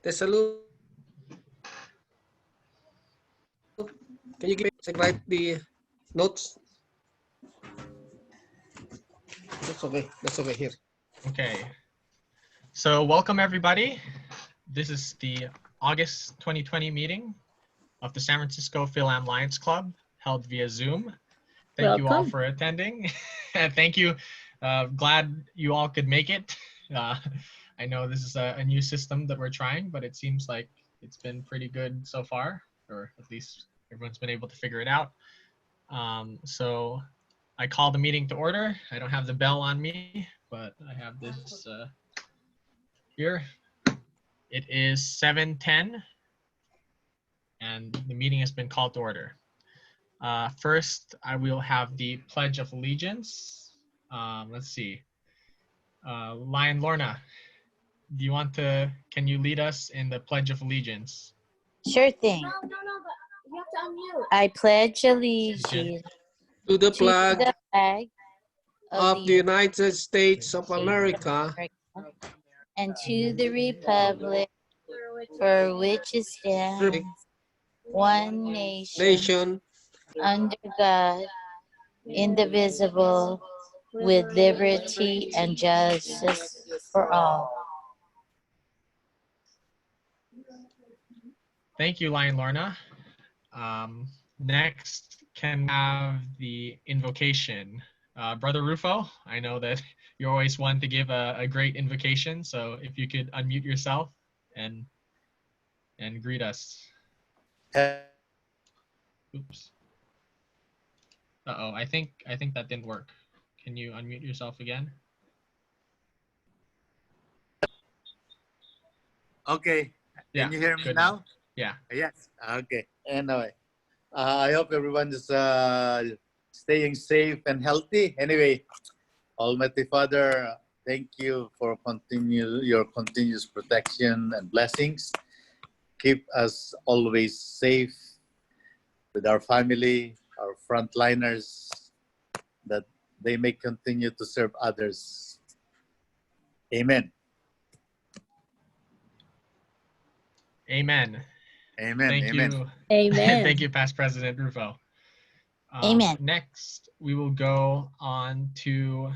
Tesalu, can you give me write the notes? That's okay. That's okay here. Okay. So welcome everybody. This is the August 2020 meeting of the San Francisco Fil-Am Lions Club held via Zoom. Thank you all for attending. And thank you. Glad you all could make it. I know this is a new system that we're trying, but it seems like it's been pretty good so far, or at least everyone's been able to figure it out. So I call the meeting to order. I don't have the bell on me, but I have this here. It is 7:10 and the meeting has been called to order. First, I will have the Pledge of Allegiance. Let's see. Lion Lorna, do you want to, can you lead us in the Pledge of Allegiance? Sure thing. No, but you have to unmute. I pledge allegiance To the to flag the flag of the United States of America and to the republic for which it stands, one nation, under God, indivisible, with liberty and justice for all. Thank you, Lion Lorna. Next, can we have the invocation? Brother Rufo, I know that you're always one to give a great invocation, so if you could unmute yourself and greet us. Oops. Uh-oh, I think that didn't work. Can you unmute yourself again? Okay. Yeah, Can you hear me good now? Yeah. Yes. Okay. Anyway, I hope everyone is staying safe and healthy. Anyway, Almighty Father, thank you for your continuous protection and blessings. Keep us always safe with our family, our frontliners, that they may continue to serve others. Amen. Amen. Amen. Thank Amen. you. Amen. Thank you, Past President Rufo. Amen. Next, we will go on to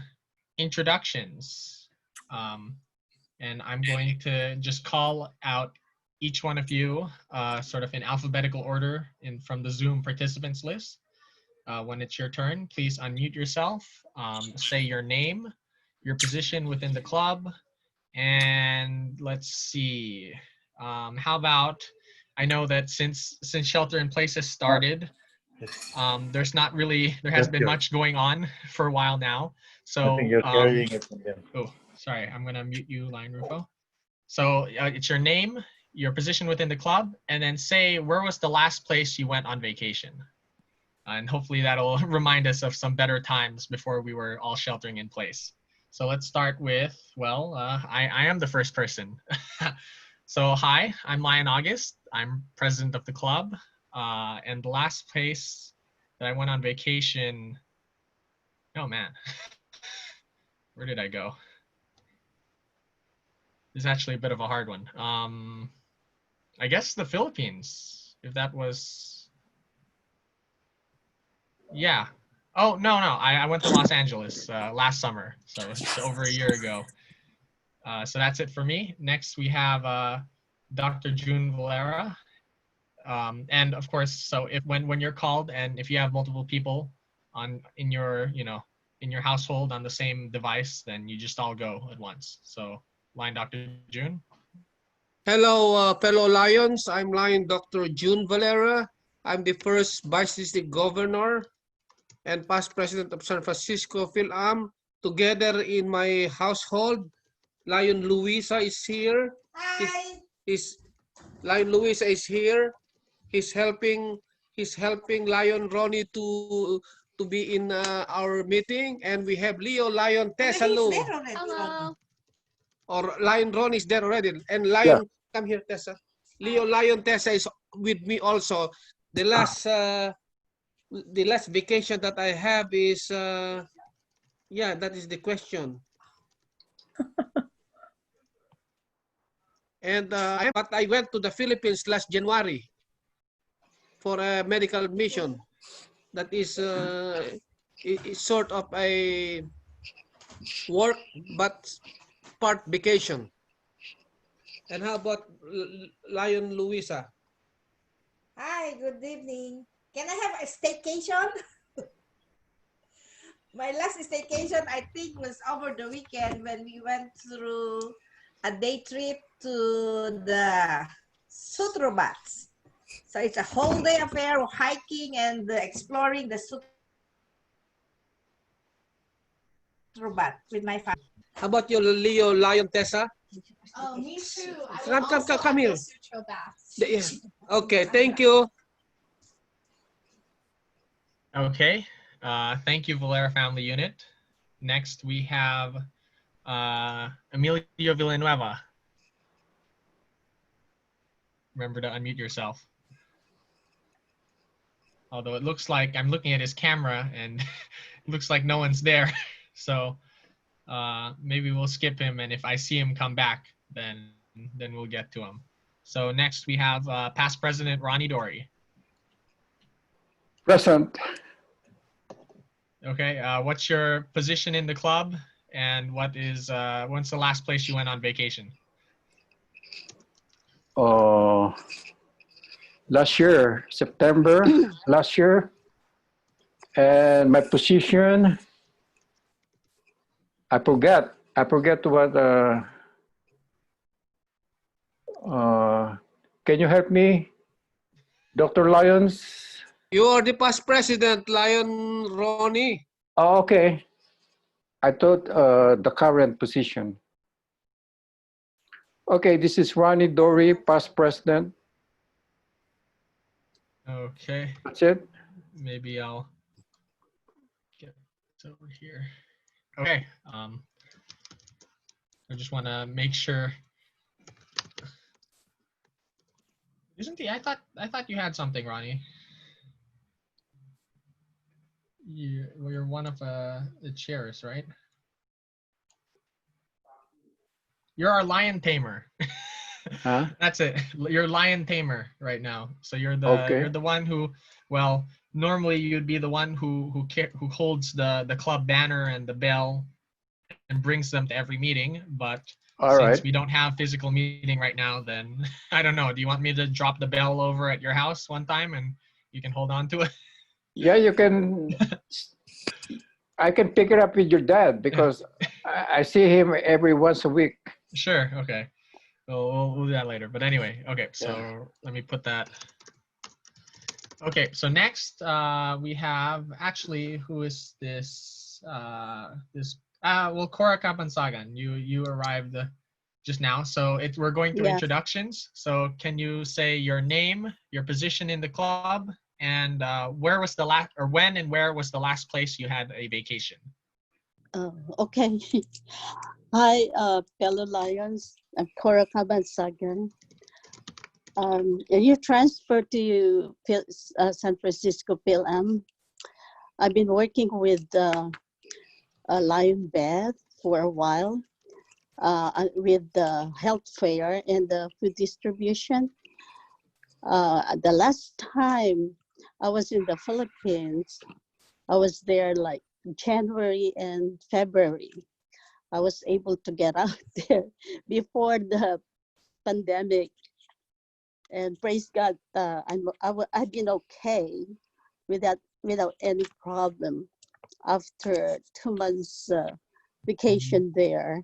introductions. And I'm going to just call out each one of you sort of in alphabetical order from the Zoom participants list. When it's your turn, please unmute yourself, say your name, your position within the club, and let's see. How about, I know that since shelter in place has started, there hasn't been much going on for a while now. So I think you're carrying it from them. oh, sorry, I'm gonna mute you, Lion Rufo. So it's your name, your position within the club, and then say where was the last place you went on vacation. And hopefully that'll remind us of some better times before we were all sheltering in place. So let's start with, well, I am the first person. So hi, I'm Lion August. I'm president of the club. And the last place that I went on vacation, oh man, where did I go? This is actually a bit of a hard one. I guess the Philippines, if that was, yeah. Oh, no, I went to Los Angeles last summer, so it's over a year ago. So that's it for me. Next, we have Dr. June Valera. And of course, so if when you're called and if you have multiple people in your household on the same device, then you just all go at once. So line Dr. June. Hello, fellow Lions. I'm Lion Dr. June Valera. I'm the first Vice District Governor and past President of San Francisco Fil-Am. Together in my household, Lion Luisa is here. Hi. Lion Luisa is here. He's helping Lion Ronnie to be in our meeting, and we have Leo Lion Tesalu. Hello. Or Lion Ronnie is there already, and Lion, come here, Tessa. Leo Lion Tessa is with me also. The last vacation that I have is yeah, that is the question. And but I went to the Philippines last January for a medical mission. That is sort of a work, but part vacation. And how about Lion Luisa? Hi, good evening. Can I have a staycation? My last staycation, I think, was over the weekend when we went through a day trip to the Sutrobats. So it's a whole day affair of hiking and exploring the Sutrobat with my family. How about you, Leo Lion Tessa? Oh, me too. I Come, was come, also come at here. the Sutro baths. Yeah. Okay, thank you. Okay, thank you, Valera Family Unit. Next, we have Emilio Villanueva. Remember to unmute yourself. Although it looks like I'm looking at his camera and it looks like no one's there. So maybe we'll skip him, and if I see him come back, then we'll get to him. So next we have past President Ronnie Dory. Present. Okay, what's your position in the club, and when's the last place you went on vacation? Last year, September last year, and my position, I forget what. Can you help me, Dr. Lyons? You are the past president, Lion Ronnie. Oh, okay. I thought the current position. Okay, this is Ronnie Dory, past president. Okay, That's it. maybe I'll get this over here. Okay, I just want to make sure. Isn't he? I thought you had something, Ronnie. You're one of the chairs, right? You're our lion tamer. Huh? That's it. You're lion tamer right now. So you're Okay. the one who, well, normally you'd be the one who holds the club banner and the bell and brings them to every meeting. But All since right. we don't have physical meeting right now, then I don't know. Do you want me to drop the bell over at your house one time and you can hold on to it? Yeah, you can. I can pick it up with your dad because I see him every once a week. Sure. Okay. We'll do that later. But anyway, okay. So Yeah. let me put that. Okay. So next, we have actually, who is this? Well, Cora Kapansagan. You arrived just now. So we're going through Yeah. introductions. So can you say your name, your position in the club, and where was the last, or when and where was the last place you had a vacation? Okay. Hi, fellow Lions. I'm Cora Cabansagan. You transferred to San Francisco Fil-Am. I've been working with Lion Beth for a while with the health fair and the food distribution. The last time I was in the Philippines, I was there like January and February. I was able to get out there before the pandemic, and praise God, I've been okay without any problem after 2 months vacation there,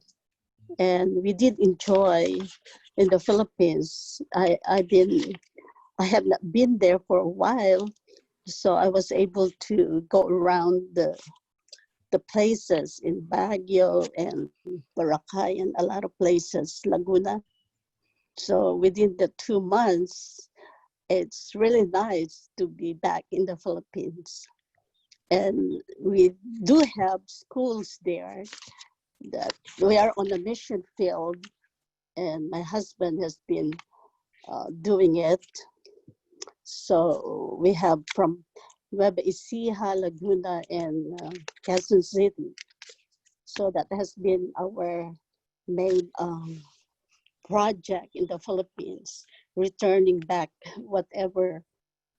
and we did enjoy in the Philippines. I have not been there for a while, so I was able to go around the places in Baguio and Boracay and a lot of places, Laguna. So within the 2 months, it's really nice to be back in the Philippines. And we do have schools there that we are on a mission field, and my husband has been doing it. So we have from Nueva Ecija, Laguna, and Quezon City. So that has been our main project in the Philippines, returning back whatever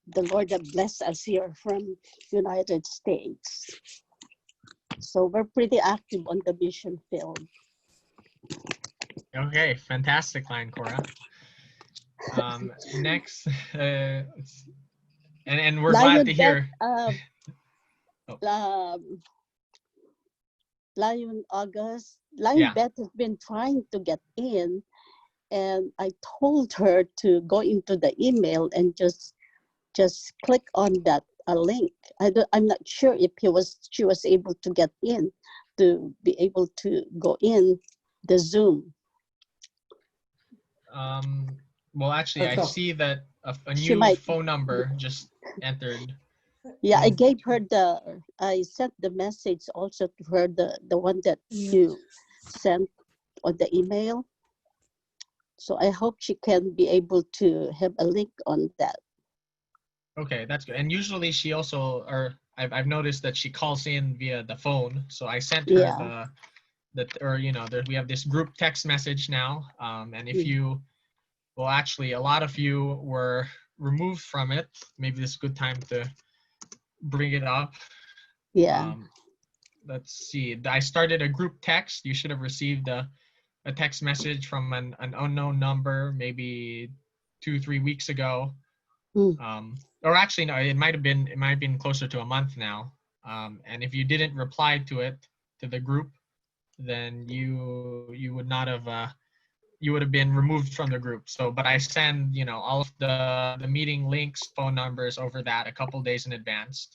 the Lord had blessed us here from United States. So we're pretty active on the mission field. Okay, fantastic line, Cora. Next, and we're glad to hear. Lion Yeah. Beth has been trying to get in, and I told her to go into the email and just click on that link. I'm not sure if she was able to get in to be able to go in the Zoom. Well, actually, I see that a She new might- phone number just entered. Yeah, I gave her I sent the message also to her, the one that you sent on the email. So I hope she can be able to have a link on that. Okay, that's good. And usually she also, or I've noticed that she calls in via the phone. So I sent her Yeah. we have this group text message now. And if you, well, actually, a lot of you were removed from it. Maybe this is a good time to bring it up. Yeah. Let's see. I started a group text. You should have received a text message from an unknown number maybe 2-3 weeks ago. Or actually, no, it might have been closer to a month now. And if you didn't reply to the group, then you would not have you would have been removed from the group. So, but I send all of the meeting links, phone numbers over that a couple days in advance.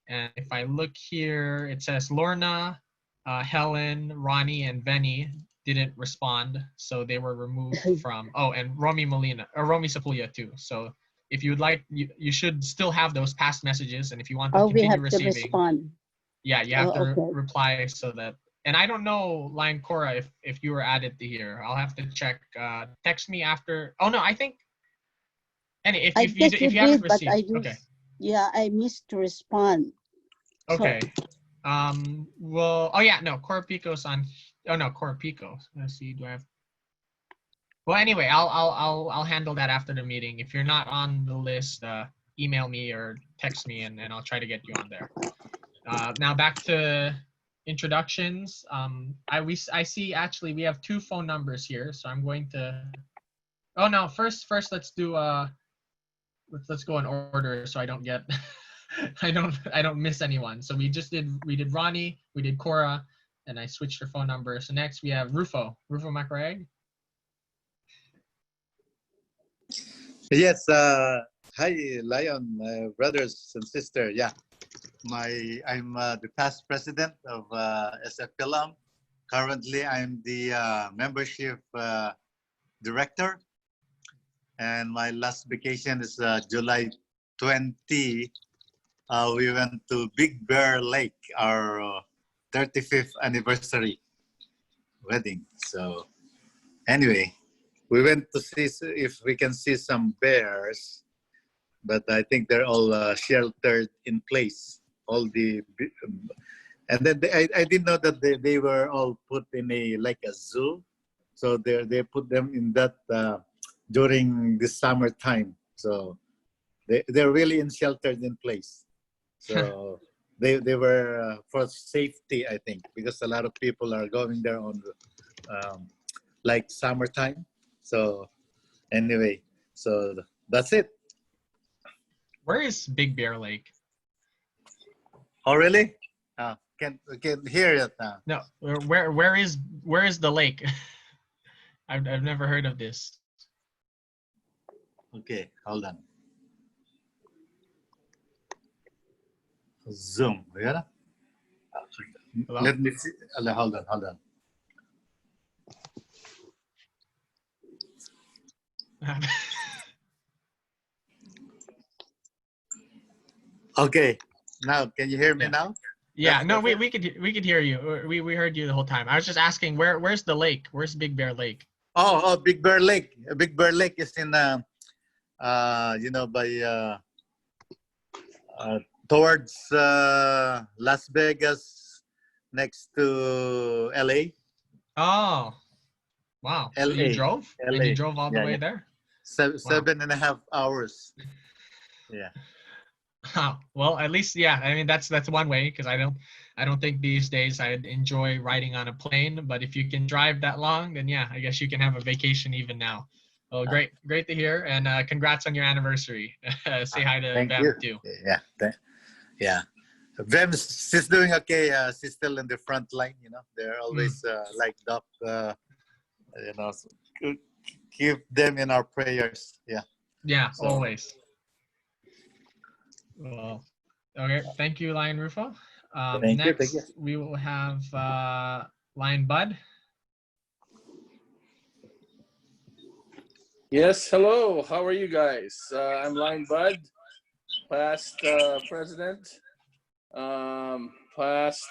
And if I look here, it says Lorna, Helen, Ronnie, and Benny didn't respond, so they were removed from. Oh, and Romy Sapulya too. So if you would like, you should still have those past messages, and if you want to we continue have receiving, to respond. yeah, you have to okay. reply so that. And I don't know, Line Cora, if you were added to here. I'll have to check. Text me after. Oh no, I think. And if I you guess you haven't did, but received, I okay. Yeah, I missed to respond. Okay. Well, oh yeah, no, Cora Pico's on. Oh no, Cora Pico. Let's see, do I have? Well, anyway, I'll handle that after the meeting. If you're not on the list, email me or text me, and I'll try to get you on there. Now back to introductions. I see actually we have 2 phone numbers here, so I'm going to. Oh no, first let's do let's go in order so I don't get. I don't miss anyone. So we did Ronnie, we did Cora, and I switched her phone number. So next we have Rufo Macraeg. Yes. Hi, Lion, brothers and sister. Yeah, I'm the past president of SF Fil-Am. Currently, I'm the membership director, and my last vacation is July 20. We went to Big Bear Lake, our 35th anniversary wedding. So anyway, we went to see if we can see some bears, but I think they're all sheltered in place. And then I didn't know that they were all put in like a zoo. So they put them in that during the summertime. So they're really sheltered in place. So they were for safety, I think, because a lot of people are going there on like summertime. So anyway, so that's it. Where is Big Bear Lake? Oh really? Can hear it now. No, where is the lake? I've never heard of this. Okay, hold on. Zoom, yeah. Hello? Let me see. Hold on. Okay, now can you hear me now? Yeah, That's no, better? we could hear you. We heard you the whole time. I was just asking where's the lake? Where's Big Bear Lake? Oh, Big Bear Lake. Big Bear Lake is in by towards Las Vegas, next to LA. Oh. Wow. So LA. you drove? And LA. you drove all the Yeah, way yeah. there? 7.5 hours. Yeah. Wow. Well, at least, yeah. I mean, that's one way, because I don't think these days I'd enjoy riding on a plane. But if you can drive that long, then yeah, I guess you can have a vacation even now. Well, great to hear, and congrats on your anniversary. Say hi to Thank you. Vem too. Yeah. Yeah. Vem, she's doing okay. She's still in the front line. They're always like Doc. So keep them in our prayers. Yeah. Yeah, So- always. Well, okay. Thank you, Lion Rufo. Thank you. Next, we will have Lion Bud. Yes, hello. How are you guys? I'm Lion Bud, past president, past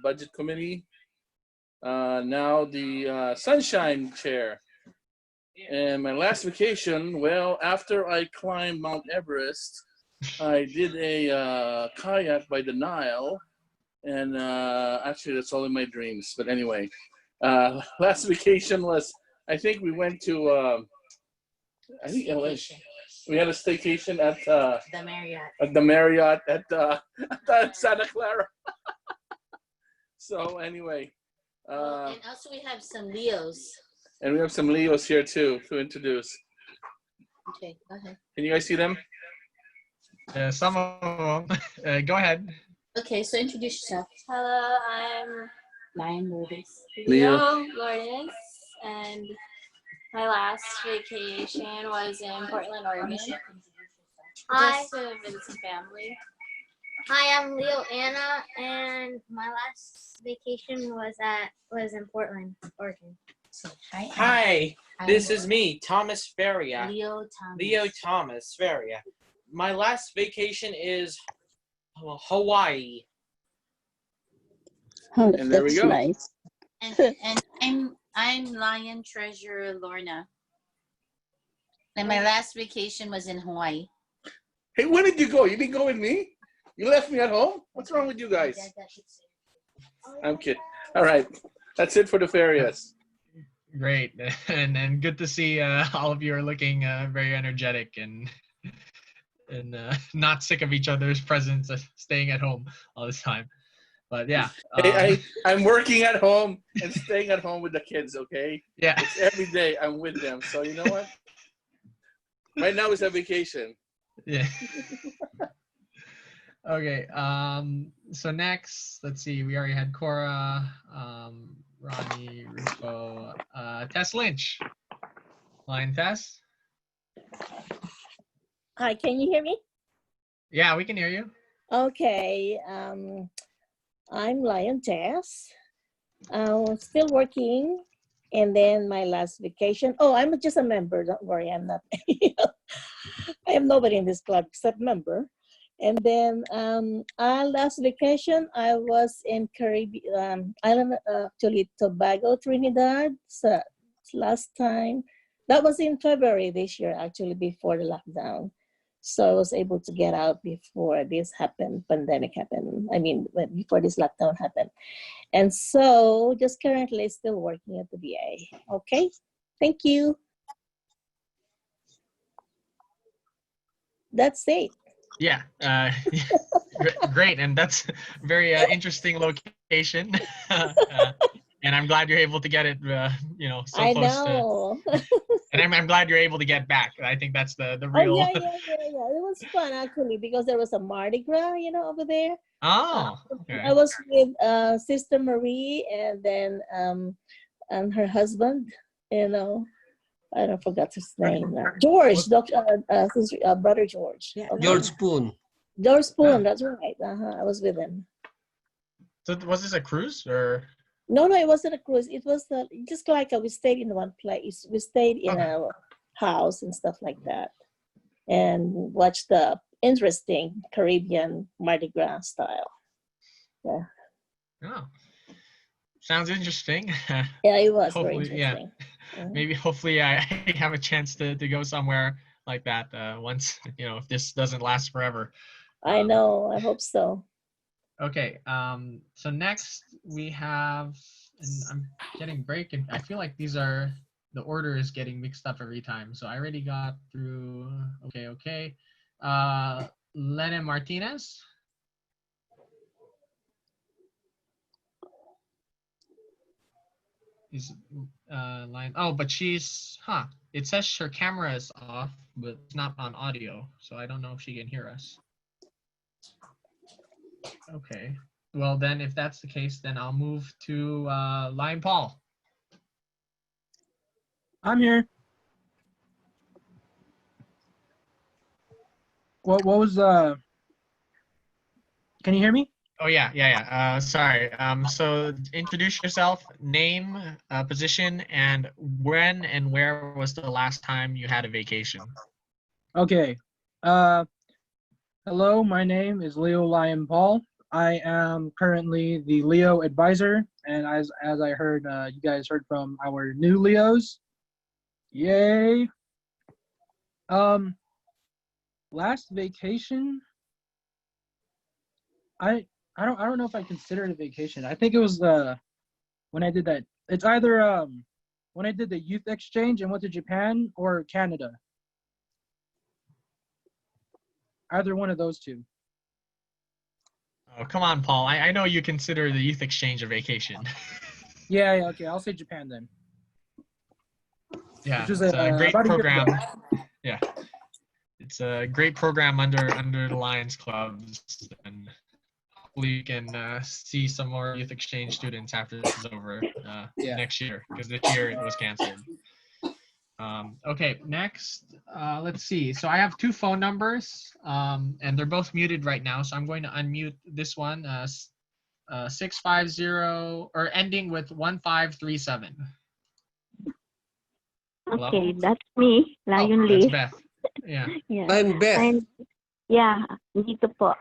budget committee, now the sunshine chair. And my last vacation, well, after I climbed Mount Everest, I did a kayak by the Nile. And actually, that's all in my dreams. But anyway, last vacation was, I think we went to, I think it was, we had a staycation at the Marriott at Santa Clara. So anyway, And also we have some Leos. and we have some Leos here too to introduce. Okay, go ahead. Can you guys see them? Some of them. Go ahead. Okay, so introduce yourself. Hello, I'm Lion Lourdes. Leo. Leo Lourdes, and my last vacation was in Portland, Oregon. Hi. Just to visit some family. Hi, I'm Leo Anna, and my last vacation was in Portland, Oregon. So, hi. Hi, Hi. this is me, Thomas Feria. Leo Thomas. Leo Thomas Feria. My last vacation is Hawaii. Oh, And there we that's go. nice. And I'm Lion Treasurer Lorna. And my last vacation was in Hawaii. Hey, where did you go? You didn't go with me? You left me at home? What's wrong with you guys? I'm kidding. All right. That's it for the Ferias. Great, and good to see all of you are looking very energetic and not sick of each other's presence, staying at home all the time. But yeah, I'm working at home and staying at home with the kids, okay? yeah. It's every day I'm with them. So you know what? Right now is a vacation. Yeah. Okay. So next, let's see. We already had Cora, Ronnie, Rufo, Tess Lynch. Lion Tess. Hi, can you hear me? Yeah, we can hear you. Okay, I'm Lion Tess. Still working, and then my last vacation. Oh, I'm just a member. Don't worry, I'm not. I am nobody in this club except member. And then our last vacation, I was in Caribbean island, actually Tobago, Trinidad. So last time, that was in February this year, actually before the lockdown. So I was able to get out before this happened, pandemic happened. I mean, before this lockdown happened. And so just currently still working at the VA. Okay, thank you. That's it. Yeah, great, and that's a very interesting location. And I'm glad you're able to get it, so I close know. and I'm glad you're able to get back. I think that's the Oh, real. yeah. It was fun, actually, because there was a Mardi Gras, over there. Oh, okay. I was with Sister Marie and then and her husband, I don't forgot his name now. George, Brother George. Yeah. Okay. George Spoon. George Spoon, that's right. I was with him. So was this a cruise or? No, it wasn't a cruise. It was just like we stayed in one place. We stayed in a house and stuff like that, and watched the interesting Caribbean Mardi Gras style. Yeah. Oh, sounds interesting. Yeah, it was very Hopefully, interesting. yeah. Maybe hopefully I have a chance to go somewhere like that once, if this doesn't last forever. I know. I hope so. Okay. So next we have And I'm getting break, and I feel like the order is getting mixed up every time. So I already got through. Okay. Lena Martinez. Is line. Oh, but she's it says her camera is off, but it's not on audio, so I don't know if she can hear us. Okay. Well, then if that's the case, then I'll move to line Paul. I'm here. What was can you hear me? Oh yeah. Sorry. So introduce yourself, name, position, and when and where was the last time you had a vacation? Okay. Hello, my name is Leo Lion Paul. I am currently the Leo advisor, and as I heard, you guys heard from our new Leos. Yay! Last vacation, I don't know if I consider it a vacation. I think it was when I did that. It's either when I did the youth exchange and went to Japan or Canada. Either one of those two. Oh, come on, Paul. I know you consider the youth exchange a vacation. Yeah, okay. I'll say Japan then. Yeah, Which was it's a great about a year program. ago. Yeah, it's a great program under the Lions clubs, and hopefully you can see some more youth exchange students after this is over next year, because this year it was canceled. Okay, next, let's see. So I have two phone numbers, and they're both muted right now. So I'm going to unmute this one, 650 or ending with 1537. Hello? Okay, that's me, Lion Oh, Lee. that's Beth. Yeah. Yeah. I'm Beth. Yeah, dito po.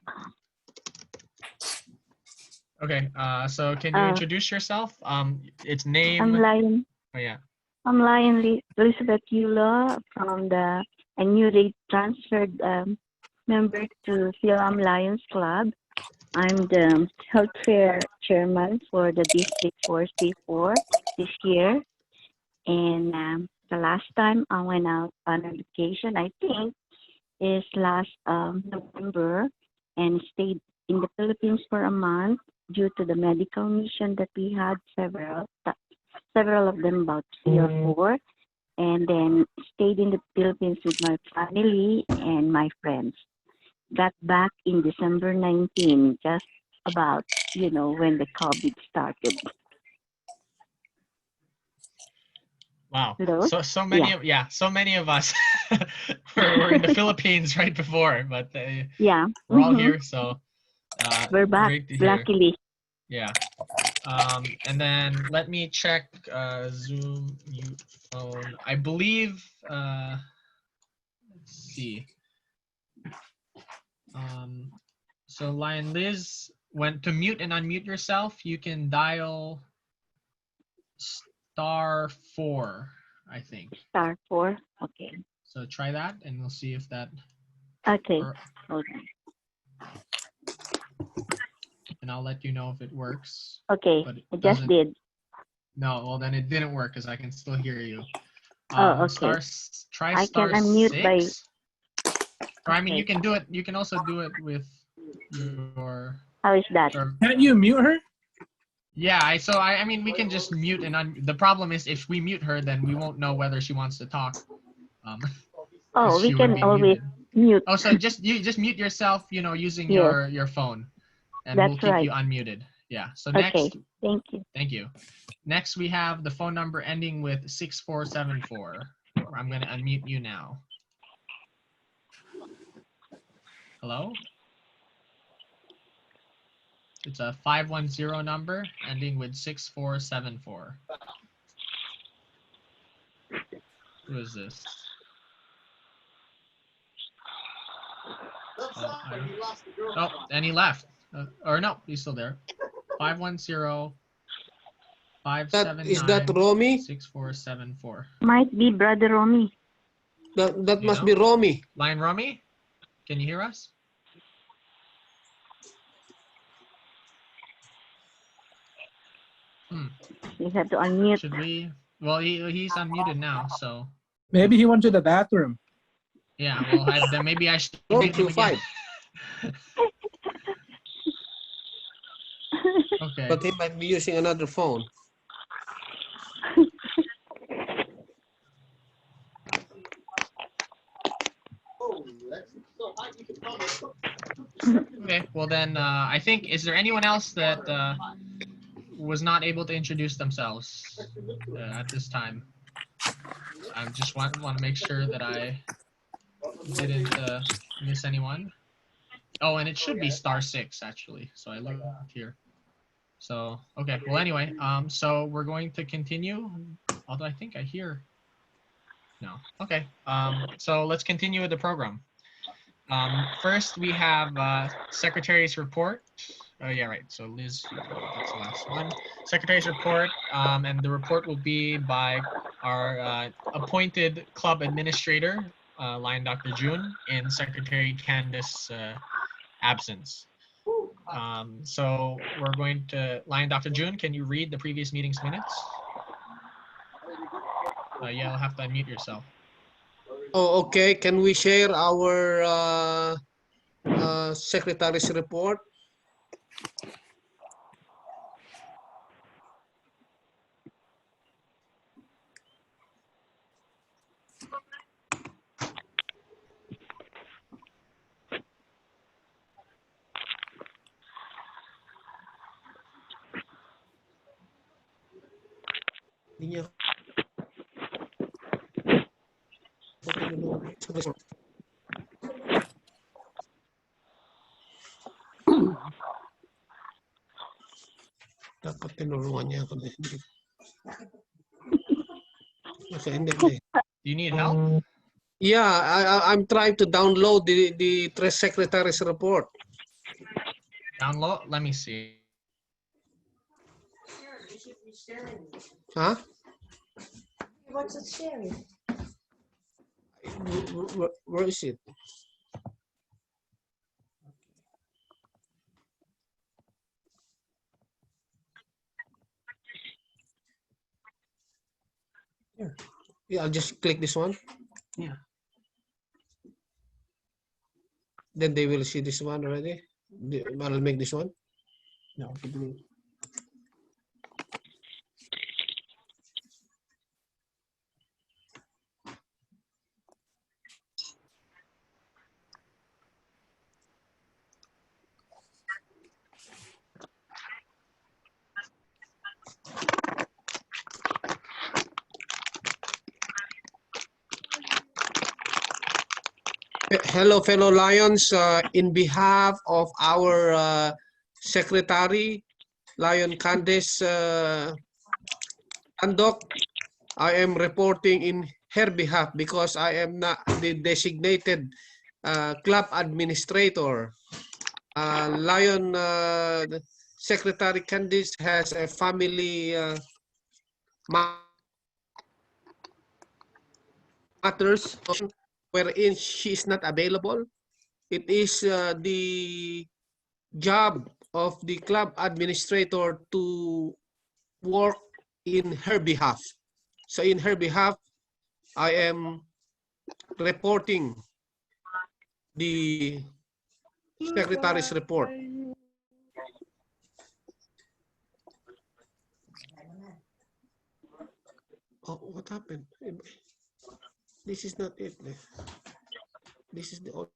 Okay, so can you introduce yourself? It's name. I'm Lion. Oh, yeah. I'm Elizabeth Eula from the newly transferred member to Fil-Am Lions Club. I'm the health fair chairman for the District 4C4 this year. And the last time I went out on a vacation, I think, is last November, and stayed in the Philippines for a month due to the medical mission that we had, several of them, about 3 or 4, and then stayed in the Philippines with my family and my friends. Got back in December 19, just about, when the COVID started. Wow. Hello? So many so many of us were in the Philippines right before, but we're all here, so we're back, great to hear. luckily. Yeah. And then let me check Zoom mute phone. I believe let's see. So Lion Liz, when to mute and unmute yourself, you can dial *4, I think. *4, okay. So try that, and we'll see if that. Okay. Okay. And I'll let you know if it works. Okay, I just did. No, well then it didn't work because I can still hear you. Okay. Try I star can unmute 6. Or, I mean, okay. you can do it. You can also do it with your. How is that? Can't you mute her? Yeah, I mean, we can just mute and the problem is if we mute her, then we won't know whether she wants to talk. We can always mute. Oh, so just mute yourself, using Yes. your phone, and That's we'll keep right. you unmuted. Yeah. So Okay, next. thank you. Thank you. Next, we have the phone number ending with 6474. I'm going to unmute you now. Hello? It's a 510 number ending with 6474. Who is this? Oh, and he left. Or no, he's still there. 510 579 Is that Romy? 6474. Might be Brother Romy. That must be Romy. Line Romy? Can you hear us? You have to unmute. Should we? Well, he's unmuted now, so Maybe he went to the bathroom. yeah. Well, then maybe I should Roll mute him to again. 5. Okay. But he might be using another phone. Okay. Well, then I think, is there anyone else that was not able to introduce themselves at this time? I just want to make sure that I didn't miss anyone. Oh, and it should be *6 actually. So I looked here. So okay. Well, anyway, so we're going to continue. Although I think I hear. No. Okay. So let's continue with the program. First, we have Secretary's report. Oh yeah, right. So Liz, that's the last one. Secretary's report, and the report will be by our appointed club administrator, Lion Dr. June, in Secretary Candace's absence. So we're going to, Lion Dr. June, can you read the previous meeting's minutes? Yeah, you'll have to unmute yourself. Oh, okay. Can we share our secretary's report? Hindi niya dapat tinulungan niya ako. Okay, hindi. Do you need help? Yeah, I'm trying to download the secretary's report. Download? Let me see. Huh? What's it sharing? Where is it? Yeah, I'll just click this one. Yeah. Then they will see this one already. I'll make this one. No. Hello, fellow Lions. In behalf of our secretary, Lion Candace Andok, I am reporting in her behalf because I am not the designated club administrator. Lion Secretary Candace has a family matters wherein she is not available. It is the job of the club administrator to work in her behalf. So in her behalf, I am reporting the secretary's report. Oh, what happened? This is not it. This is the old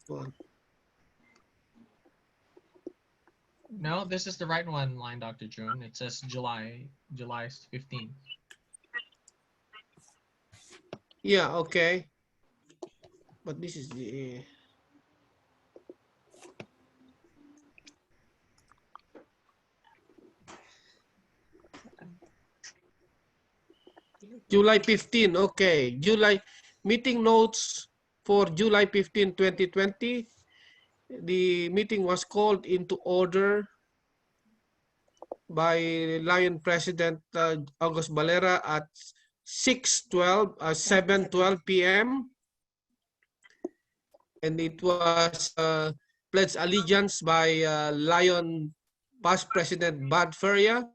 one. No, this is the right one, Line Dr. June. It says July 15th. Yeah, okay. But this is the July 15, okay. July meeting notes for July 15, 2020. The meeting was called into order by Lion President August Valera at 7:12 p.m. And it was pledged allegiance by Lion Past President Bud Feria,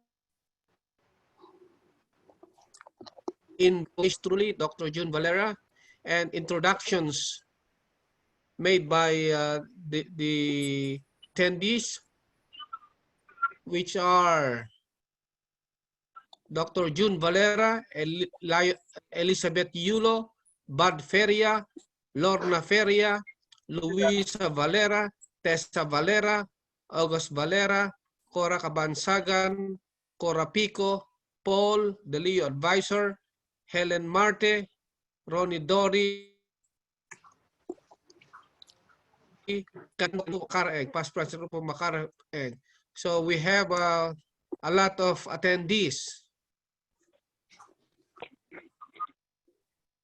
in truly Dr. June Valera, and introductions made by the attendees, which are Dr. June Valera, Elizabeth Yulo, Bud Feria, Lorna Feria, Luisa Valera, Tessa Valera, August Valera, Cora Cabansagan, Cora Pico, Paul, the Leo Advisor, Helen Marte, Ronnie Dory, past president of Makaraeg. So we have a lot of attendees.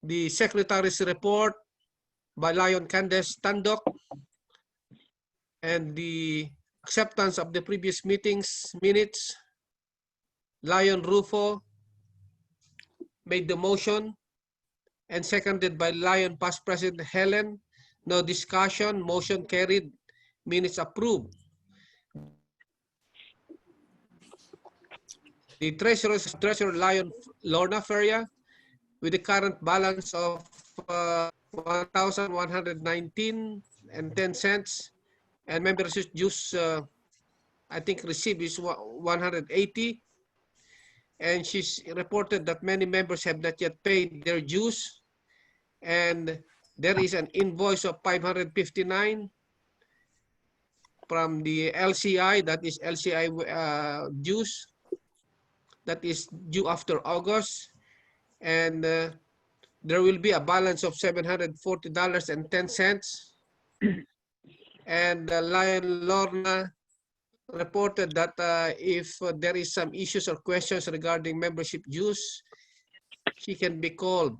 The secretary's report by Lion Candace Tandok and the acceptance of the previous meetings minutes. Lion Rufo made the motion and seconded by Lion past president Helen. No discussion, motion carried, minutes approved. The treasurer Lion Lorna Feria with the current balance of 1,119 and 10 cents, and membership dues I think received is 180, and she's reported that many members have not yet paid their dues, and there is an invoice of 559 from the LCI, that is LCI dues, that is due after August, and there will be a balance of $740.10. And Lion Lorna reported that if there is some issues or questions regarding membership dues, she can be called.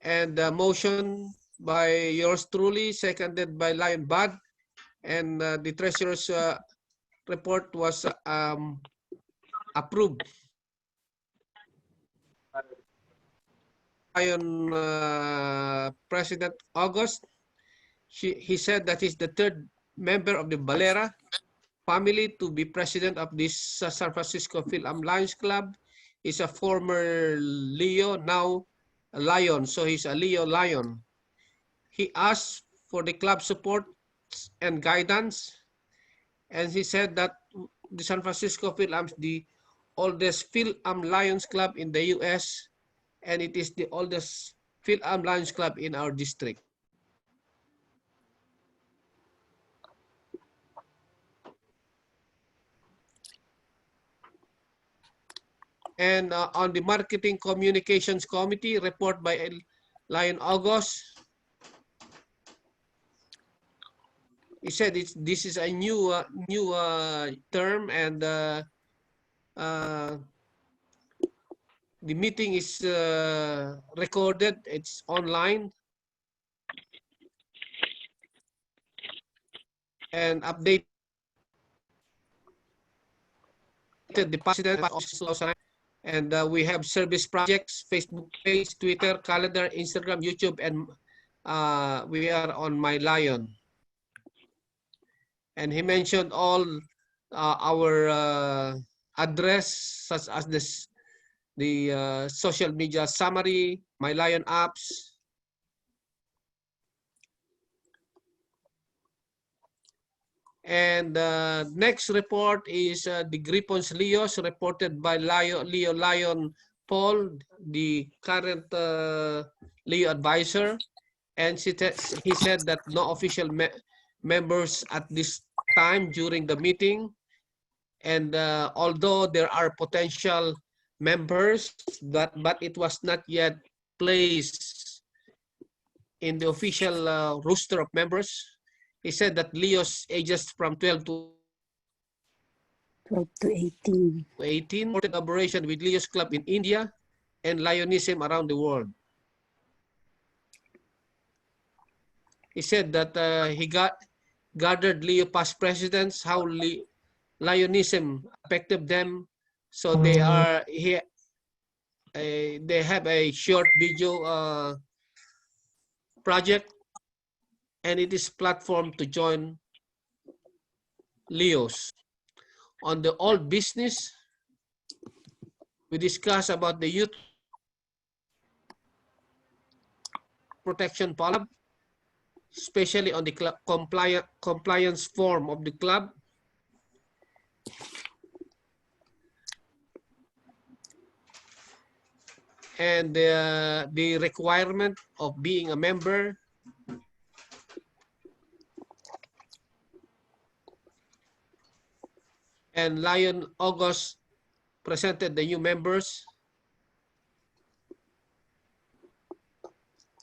And the motion by yours truly, seconded by Lion Bud, and the treasurer's report was approved. Lion President August, he said that he's the third member of the Valera family to be president of this San Francisco Fil-Am Lions Club. He's a former Leo, now a Lion, so he's a Leo Lion. He asked for the club support and guidance, and he said that the San Francisco Fil-Am is the oldest Fil-Am Lions Club in the U.S., and it is the oldest Fil-Am Lions Club in our district. And on the Marketing Communications Committee, report by Lion August. He said this is a new term, and the meeting is recorded. It's online and updated. The president and we have service projects, Facebook page, Twitter, calendar, Instagram, YouTube, and we are on My Lion. And he mentioned all our address, such as the social media summary, My Lion apps. And next report is the Griffons Leos, reported by Leo Lion Paul, the current Leo advisor. And he said that no official members at this time during the meeting. And although there are potential members, but it was not yet placed in the official roster of members. He said that Leo's ages from 12 to 18 collaboration with Leo's Club in India and Lionism around the world. He said that he gathered Leo past presidents, how Lionism affected them. So they have a short video project, and it is platform to join Leos. On the old business, we discussed about the youth protection policy, especially on the compliance form of the club. And the requirement of being a member. And Lion August presented the new members.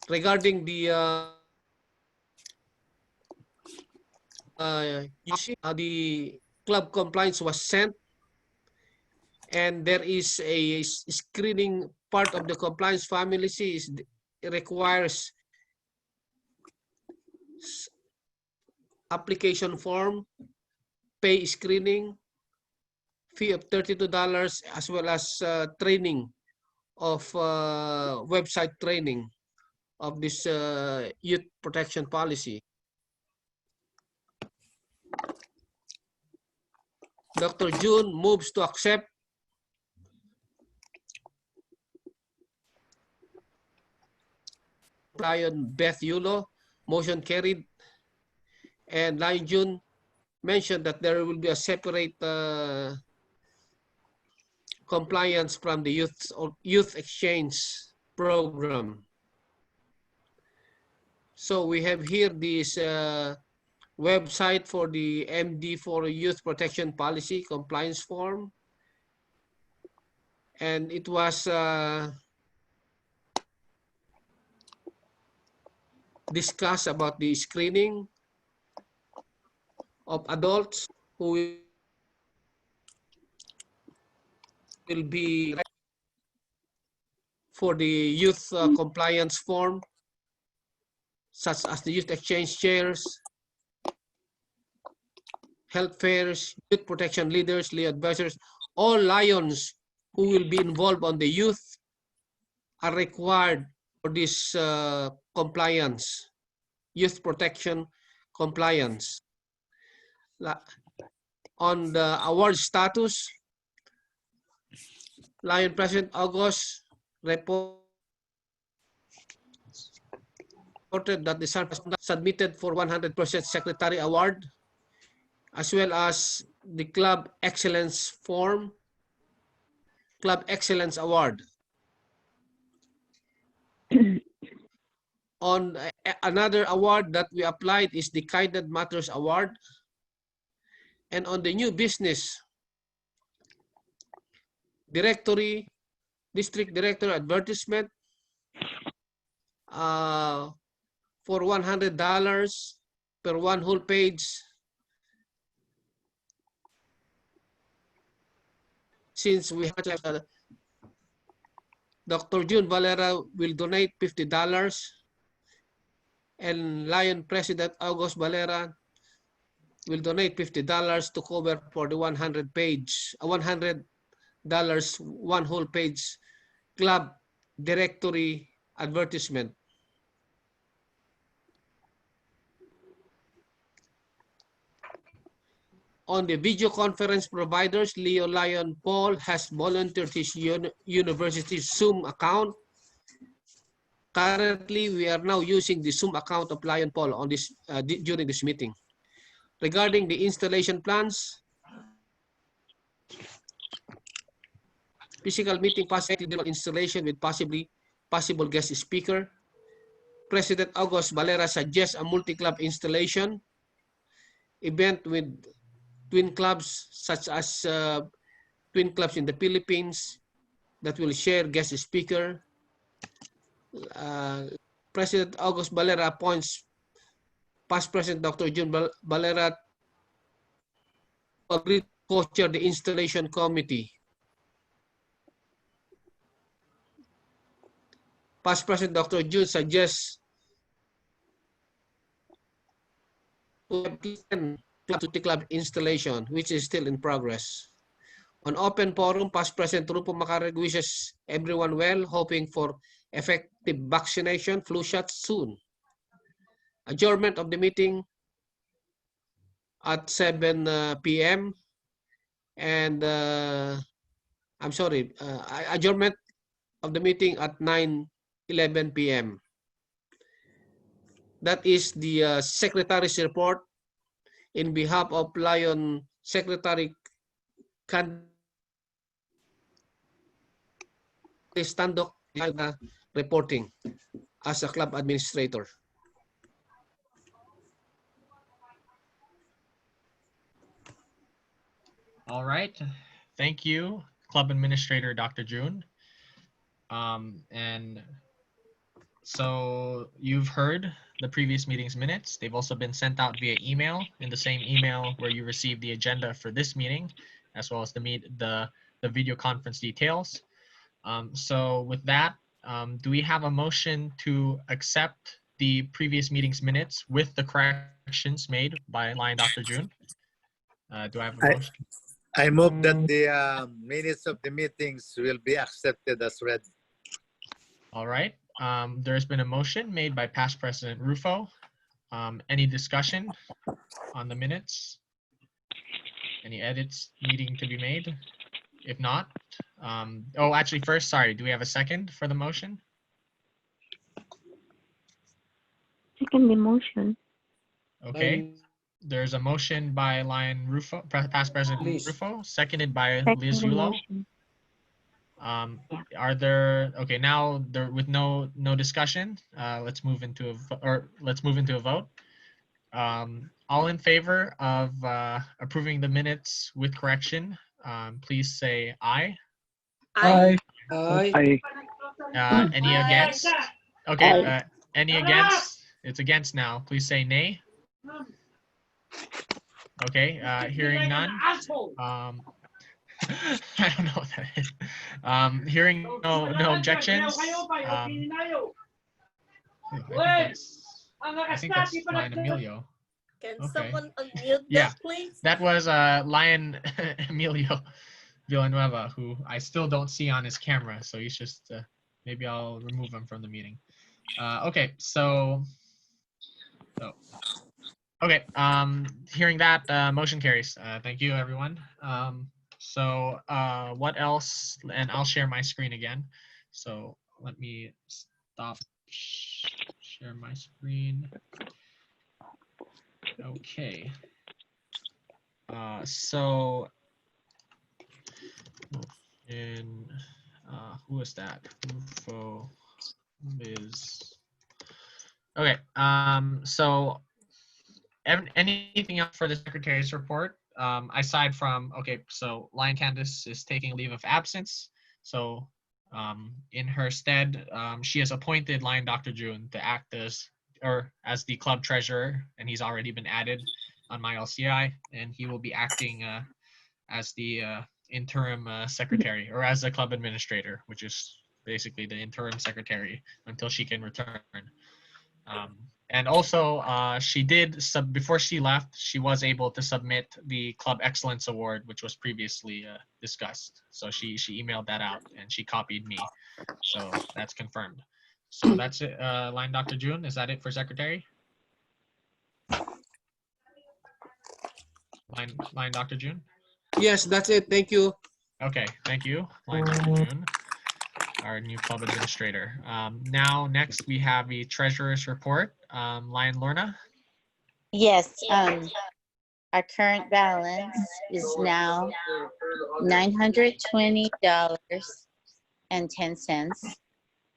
Regarding the the club compliance was sent, and there is a screening part of the compliance family. It requires application form, pay screening, fee of $32, as well as training of website training of this youth protection policy. Dr. June moves to accept Lion Beth Yulo, motion carried. And Lion June mentioned that there will be a separate compliance from the youth exchange program. So we have here this website for the MD for Youth Protection Policy compliance form. And it was discussed about the screening of adults who will be for the youth compliance form, such as the youth exchange chairs, health fairs, youth protection leaders, Leo advisors. All Lions who will be involved on the youth are required for this compliance, youth protection compliance. On the award status, Lion President August reported that the San Francisco submitted for 100% Secretary Award, as well as the Club Excellence Form, Club Excellence Award. On another award that we applied is the Kindred Matters Award. And on the new business, directory, district director advertisement for $100 per one whole page. Since we have Dr. June Valera will donate $50, and Lion President August Valera will donate $50 to cover for the $100 one whole page club directory advertisement. On the video conference providers, Leo Lion Paul has volunteered his university's Zoom account. Currently, we are now using the Zoom account of Lion Paul on this during this meeting. Regarding the installation plans, physical meeting facility installation with possible guest speaker. President August Valera suggests a multi-club installation event with twin clubs, such as twin clubs in the Philippines that will share guest speaker. President August Valera appoints past President Dr. June Valera to agree to co-chair the installation committee. Past President Dr. June suggests club installation, which is still in progress. On open forum, past President Rupo Macareg wishes everyone well, hoping for effective vaccination, flu shots soon. Adjournment of the meeting at 7 p.m. and I'm sorry, adjournment of the meeting at 9:11 p.m. That is the secretary's report. In behalf of Lion Secretary Standok reporting as a club administrator. All right. Thank you, Club Administrator Dr. June. And so you've heard the previous meeting's minutes. They've also been sent out via email, in the same email where you received the agenda for this meeting, as well as the video conference details. So with that, do we have a motion to accept the previous meeting's minutes with the corrections made by Lion Dr. June? Do I have a motion? I move that the minutes of the meetings will be accepted as read. All right. There's been a motion made by past President Rufo. Any discussion on the minutes? Any edits needing to be made? If not, oh, actually, first, sorry, do we have a second for the motion? Second the motion. Okay. There's a motion by Lion Rufo, past President Rufo, seconded by Liz Second the Yulo. motion. Are there, okay, now there with no discussion, let's move into a vote. All in favor of approving the minutes with correction, please say aye. Aye. Aye. Any against? Okay, any against? It's against now. Please say nay. Okay, hearing none. I don't know what that is. Hearing no objections. I think that's Lion Emilio. Can Okay. someone unmute Yeah, that, please? that was Lion Emilio Villanueva, who I still don't see on his camera, so he's just maybe I'll remove him from the meeting. Okay, so okay, hearing that, motion carries. Thank you, everyone. So what else? And I'll share my screen again. So let me stop share my screen. Okay. So who is that? Rufo is okay. So anything else for the secretary's report? Aside from, okay, so Lion Candace is taking a leave of absence. So in her stead, she has appointed Lion Dr. June to act as the club treasurer, and he's already been added on my LCI, and he will be acting as the interim secretary, or as the club administrator, which is basically the interim secretary until she can return. And also, she did before she left, she was able to submit the Club Excellence Award, which was previously discussed. So she emailed that out and she copied me. So that's confirmed. So that's it. Line Dr. June, is that it for secretary? Line Dr. June? Yes, that's it. Thank you. Okay, thank you, Line Dr. June, our new club administrator. Now, next we have the treasurer's report. Lion Lorna? Yes, our current balance is now $920.10.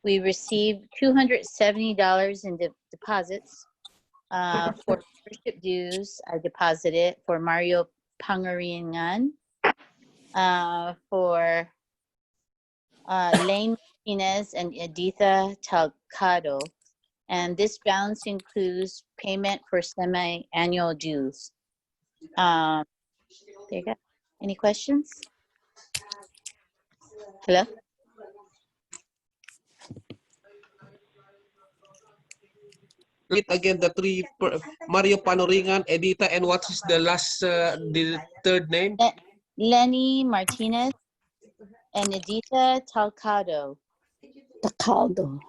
We received $270 in deposits for membership dues. I deposited for Mario Pangaringan, for Lane Martinez and Editha Talcado. And this balance includes payment for semi-annual dues. There you go. Any questions? Hello? Read again the three, Mario Panoringan, Edita, and what is the last, the third name? Lenny Martinez and Editha Talcado. Talcado.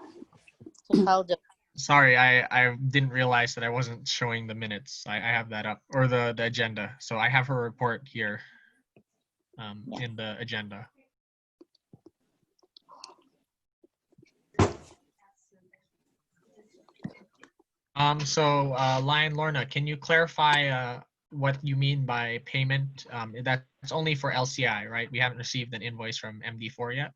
Sorry, I didn't realize that I wasn't showing the minutes. I have that up, or the agenda. So I have her report here. in the agenda. So Lion Lorna, can you clarify what you mean by payment? That's only for LCI, right? We haven't received an invoice from MD4 yet.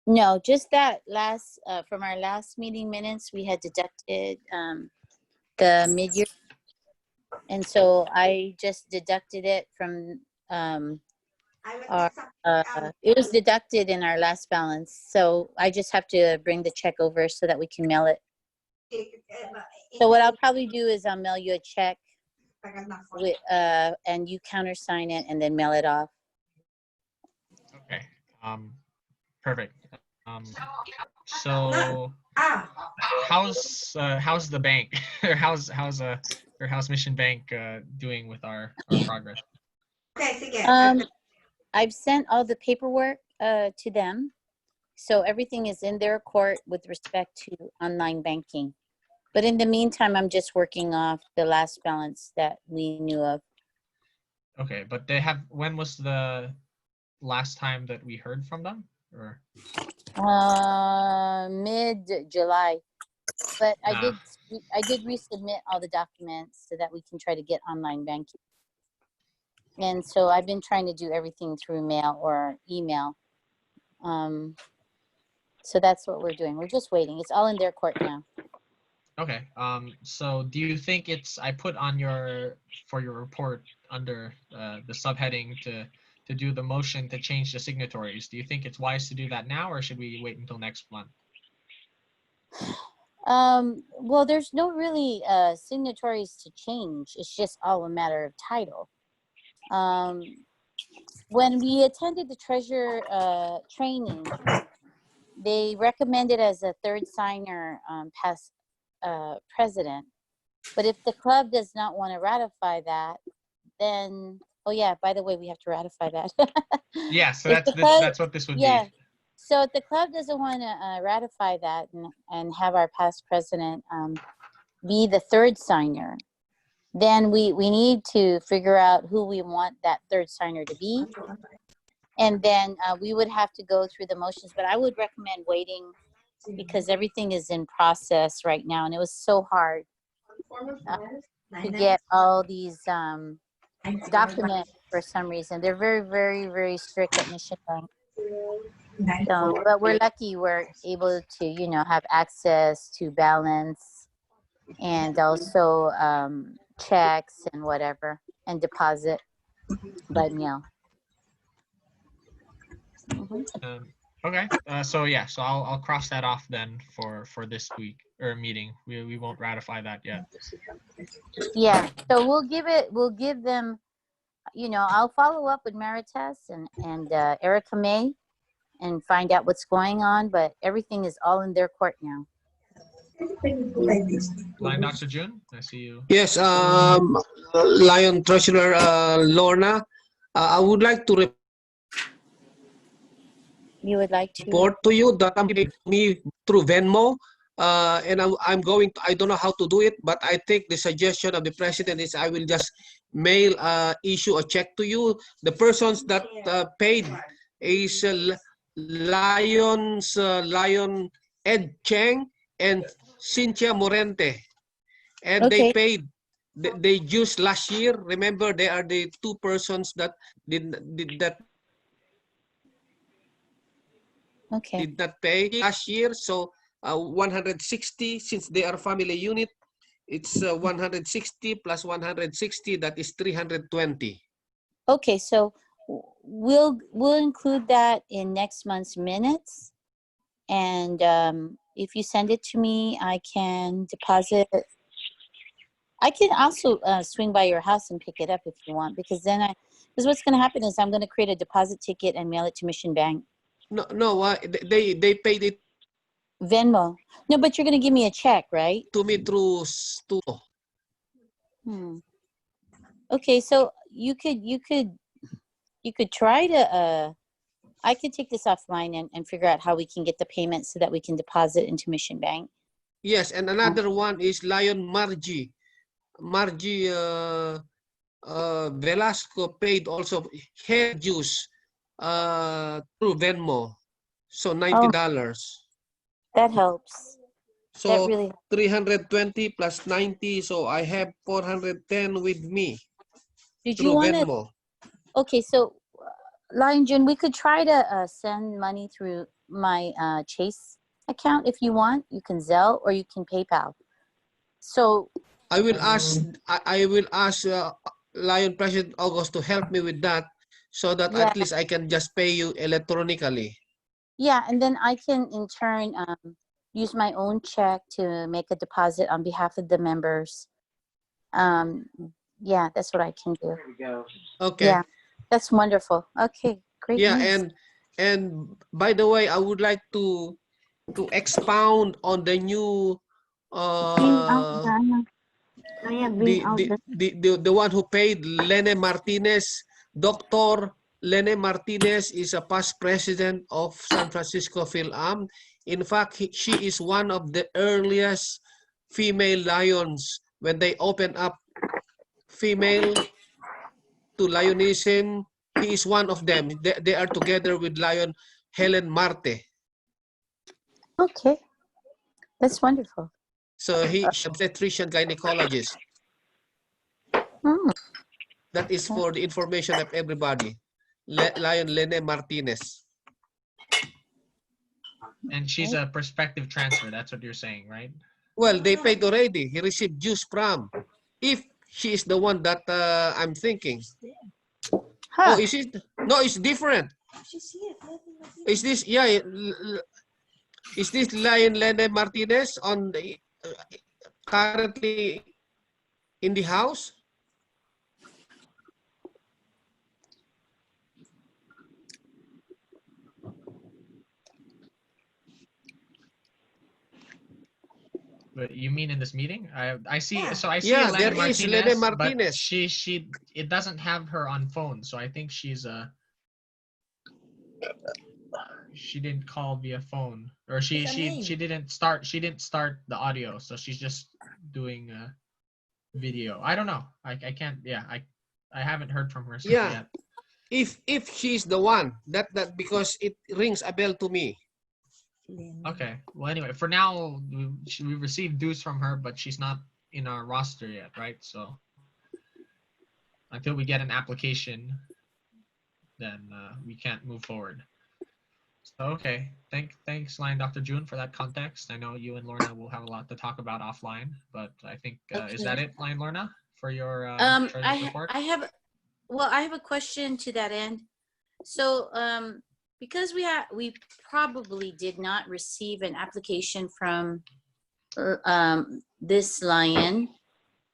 No, just that last, from our last meeting minutes, we had deducted the mid-year. And so I just deducted it from our, it was deducted in our last balance. So I just have to bring the check over so that we can mail it. So what I'll probably do is I'll mail you a check with, and you countersign it and then mail it off. Okay. Perfect. So how's the bank or how's Mission Bank doing with our progress? I've sent all the paperwork to them. So everything is in their court with respect to online banking. But in the meantime, I'm just working off the last balance that we knew of. Okay, but they have, when was the last time that we heard from them? Or mid-July. But I did resubmit all the documents so that we can try to get online banking. And so I've been trying to do everything through mail or email. So that's what we're doing. We're just waiting. It's all in their court now. okay. So do you think I put on for your report under the subheading to do the motion to change the signatories? Do you think it's wise to do that now, or should we wait until next month? Well, there's no really signatories to change. It's just all a matter of title. When we attended the treasurer training, they recommended as a third signer past president. But if the club does not want to ratify that, then, oh yeah, by the way, we have to ratify that. Yeah, so that's what this would be. So if the club doesn't want to ratify that and have our past president be the third signer, then we need to figure out who we want that third signer to be. And then we would have to go through the motions, but I would recommend waiting because everything is in process right now. And it was so hard to get all these documents for some reason. They're very, very, very strict at Mission Bank. So, but we're lucky we're able to, you know, have access to balance and also checks and whatever and deposit by mail. Okay. So yeah. So I'll cross that off then for this week or meeting. We won't ratify that yet. Yeah. So we'll give them. You know, I'll follow up with Maritas and Erica May and find out what's going on. But everything is all in their court now. Line Dr. June, I see you. Yes. Lion Treasurer Lorna, I would like to You would like to report to you that I'm giving me through Venmo, and I'm going to, I don't know how to do it, but I think the suggestion of the president is I will just mail, issue a check to you. The persons that paid is Lion Ed Cheng and Cynthia Morente, and they paid. They used last year. Remember, they are the two persons that did that. Okay. Did not pay last year, so 160, since they are family unit, it's 160 plus 160, that is 320. Okay, so we'll include that in next month's minutes, and if you send it to me, I can deposit. I can also swing by your house and pick it up if you want, because then because what's going to happen is I'm going to create a deposit ticket and mail it to Mission Bank. No, they paid it. Venmo. No, but you're going to give me a check, right? To me through. Okay, so you could try to. I could take this offline and figure out how we can get the payment so that we can deposit into Mission Bank. Yes, and another one is Lion Margie Velasco paid also hair juice through Venmo. So Oh, $90. that helps. That So really. 320 plus 90. So I have 410 with me Did you through want to? Venmo. Okay, so Lion Jun, we could try to send money through my Chase account if you want. You can Zelle or you can PayPal. So I will ask Lion President August to help me with that, so that yeah, at least I can just pay you electronically. yeah, and then I can in turn use my own check to make a deposit on behalf of the members. Yeah, that's what I can do. There we go. Okay. Yeah, that's wonderful. Okay, great Yeah, news. and by the way, I would like to expound on the new Bring out the, Maya, bring out the one who paid Lene Martinez. Dr. Lene Martinez is a past president of San Francisco Fil-Am. In fact, she is one of the earliest female lions when they open up female to lionism. He is one of them. They are together with Lion Helen Marte. Okay, that's wonderful. So she's obstetrician gynecologist. Hmm. That is for the information of everybody. Lion Lene Martinez. And she's a prospective transfer. That's what you're saying, right? Well, they paid already. He received juice from. If she is the one that I'm thinking. Huh. Oh, is it? No, it's different. Is this? Yeah. Is this Lion Lene Martinez on the currently in the house? But you mean in this meeting? I see. So I see Yeah, Lene there is Martinez, Lene but Martinez. it doesn't have her on phone. So I think she didn't call via phone, or she didn't start the audio. So she's just doing video. I don't know. I can't. Yeah, I haven't heard from her Yeah. yet. If she's the one that because it rings a bell to me. Okay. Well, anyway, for now we received dues from her, but she's not in our roster yet, right? So until we get an application, then we can't move forward. So okay, thanks, Lion Dr. June, for that context. I know you and Lorna will have a lot to talk about offline, but I think is that it, Lion Lorna, for your report? I have a question to that end. So because we probably did not receive an application from this Lion,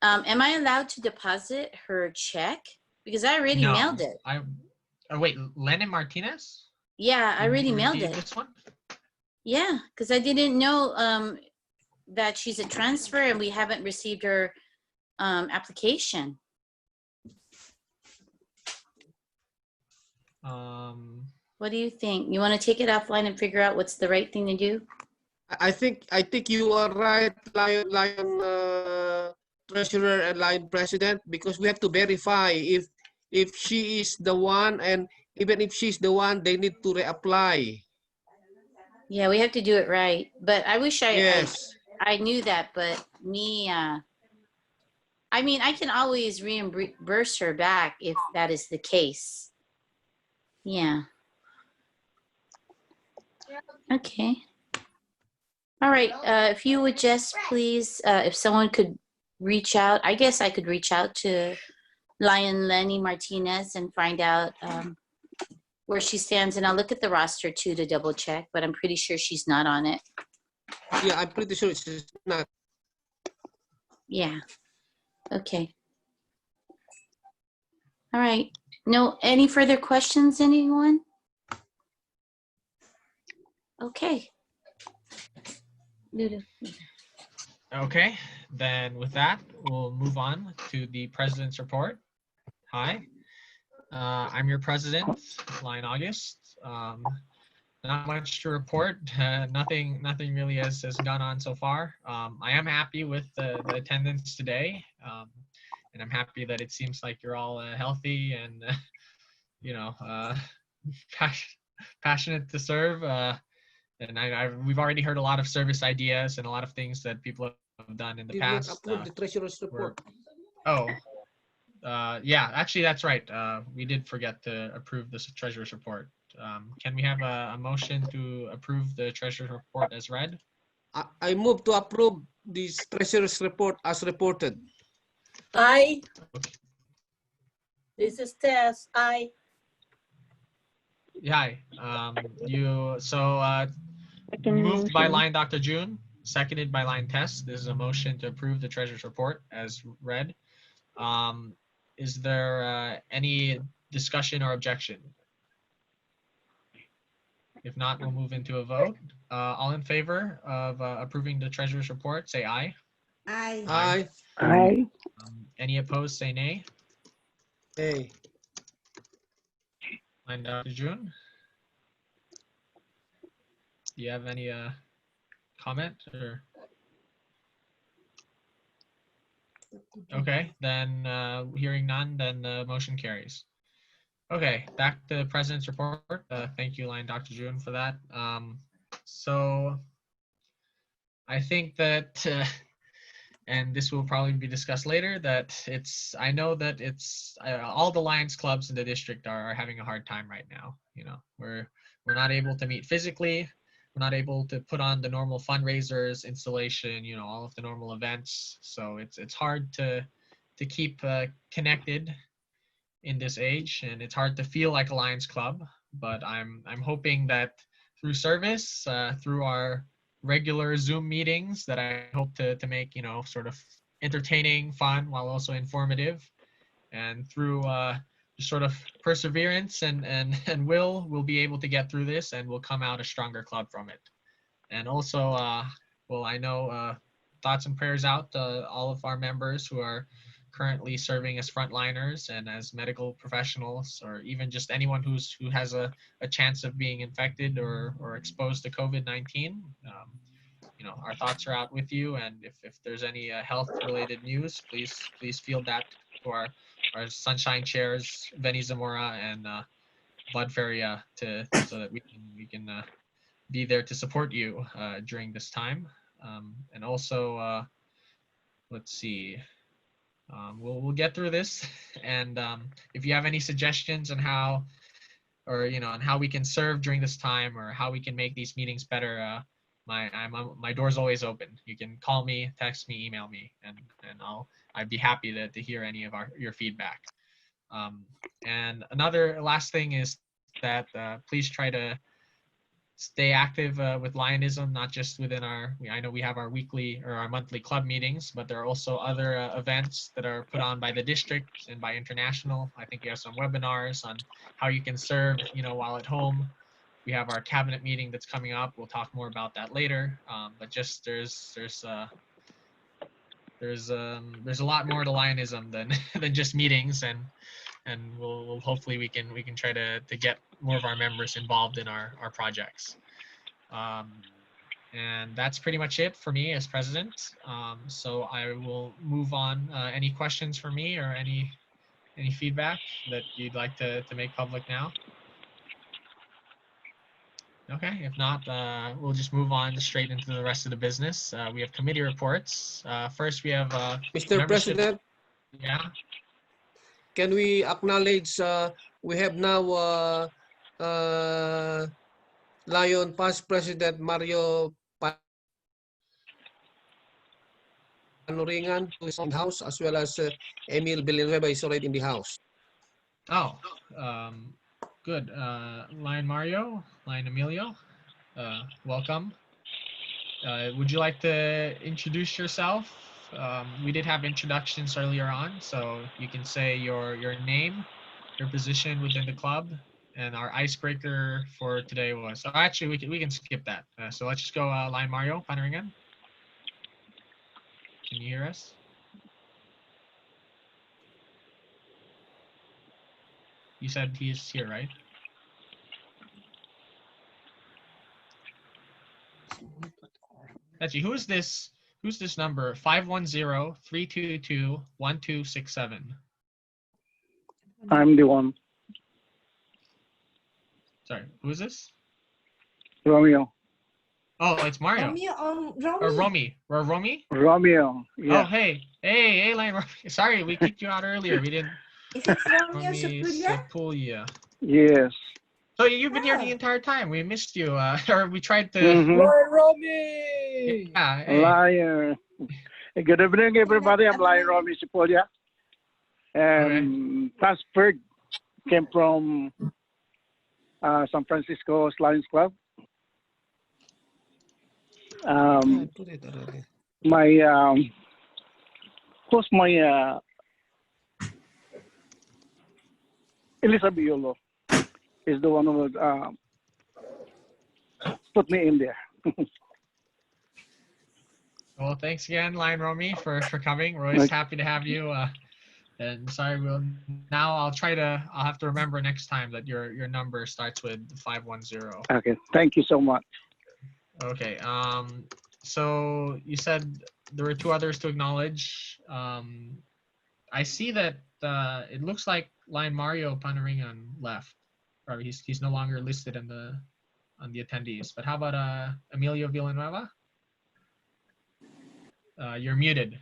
am I allowed to deposit her check? Because I already mailed it. Wait, Lene Martinez? Yeah, I already mailed it. This one? Yeah, because I didn't know that she's a transfer and we haven't received her application. What do you think? You want to take it offline and figure out what's the right thing to do? I think you are right, Lion Treasurer and Lion President, because we have to verify if she is the one, and even if she's the one, they need to reapply. Yeah, we have to do it right. But I wish Yes. I knew that, but me, I mean, I can always reimburse her back if that is the case. Yeah. Okay. All right. If you would just please, if someone could reach out, I guess I could reach out to Lion Lenny Martinez and find out where she stands. And I'll look at the roster too to double check, but I'm pretty sure she's not on it. Yeah, I'm pretty sure she's not. Yeah. Okay. All right. No, any further questions, anyone? Okay. Okay, then with that, we'll move on to the president's report. Hi, I'm your president, Lion August. Not much to report. Nothing really has gone on so far. I am happy with the attendance today, and I'm happy that it seems like you're all healthy and passionate to serve. And we've already heard a lot of service ideas and a lot of things that people have done in the Did not past. approve the treasurer's report. Yeah, actually, that's right. We did forget to approve the treasurer's report. Can we have a motion to approve the treasurer's report as read? I move to approve this treasurer's report as reported. Aye. This is Tess. Aye. Yeah. Moved by line Dr. June, seconded by line Tess. This is a motion to approve the treasurer's report as read. Is there any discussion or objection? If not, we'll move into a vote. All in favor of approving the treasurer's report, say aye. Aye. Aye. Aye. Any opposed, say nay. Nay. Line Dr. June. Do you have any comment or? Okay, then hearing none, then the motion carries. Okay, back to the president's report. Thank you, line Dr. June, for that. So I think that, and this will probably be discussed later, that I know that all the Lions clubs in the district are having a hard time right now. You know, we're not able to meet physically. We're not able to put on the normal fundraisers, installation, you know, all of the normal events. So it's hard to keep connected in this age, and it's hard to feel like a Lions club. But I'm hoping that through service, through our regular Zoom meetings, that I hope to make, you know, sort of entertaining, fun, while also informative, and through sort of perseverance and we'll be able to get through this, and we'll come out a stronger club from it. And also, well, I know thoughts and prayers out to all of our members who are currently serving as frontliners and as medical professionals, or even just anyone who has a chance of being infected or exposed to COVID-19. You know, our thoughts are out with you, and if there's any health-related news, please field that to our Sunshine Chairs, Benny Zamora and Bud Feria, so that we can be there to support you during this time. And also, let's see. We'll get through this, and if you have any suggestions on how, or you know, on how we can serve during this time, or how we can make these meetings better, my door's always open. You can call me, text me, email me, and I'd be happy to hear any of your feedback. And another last thing is that please try to stay active with Lionism, not just within I know we have our weekly or our monthly club meetings, but there are also other events that are put on by the district and by international. I think we have some webinars on how you can serve, you know, while at home. We have our cabinet meeting that's coming up. We'll talk more about that later. But just there's a lot more to Lionism than just meetings, and we'll hopefully we can try to get more of our members involved in our projects. And that's pretty much it for me as president. So I will move on. Any questions for me, or any feedback that you'd like to make public now? Okay, if not, we'll just move on straight into the rest of the business. We have committee reports. First, we have Mr. President. Yeah. Can we acknowledge we have now Lion past President Mario Panuringan, who is in the house, as well as Emil Villanueva is already in the house. Oh, good. Lion Mario, Lion Emilio, welcome. Would you like to introduce yourself? We did have introductions earlier on, so you can say your name, your position within the club, and our icebreaker for today was. Oh, actually, we can skip that. So let's just go Lion Mario Panuringan. Can you hear us? You said he's here, right? Actually, who's this number? 510-322-1267. I'm the one. Sorry, who is this? Romeo. Oh, it's Mario. Romeo on Or Romy. Romy. Or Romy? Romeo. Oh, Yeah. hey, Lion Romy. Sorry, we kicked you out earlier. We didn't. Is it Romeo Romy Sepulveda? Sepulveda. Yes. So you've been here the Oh. entire time. We missed you, or we tried to. Mhm. Romy! Yeah. Hey. Lion. Good evening, everybody. I'm Lion Romy Sepulveda. And transferred, came from San Francisco's Lions Club. My who's my Elizabeth Yolo is the one who put me in there. Well, thanks again, Lion Romy, for coming. We're always happy to have you. And sorry, I'll have to remember next time that your number starts with 510. Okay, thank you so much. Okay. So you said there were 2 others to acknowledge. I see that it looks like Lion Mario Panaringan left. Or he's no longer listed on the attendees. But how about Emilio Villanueva? You're muted.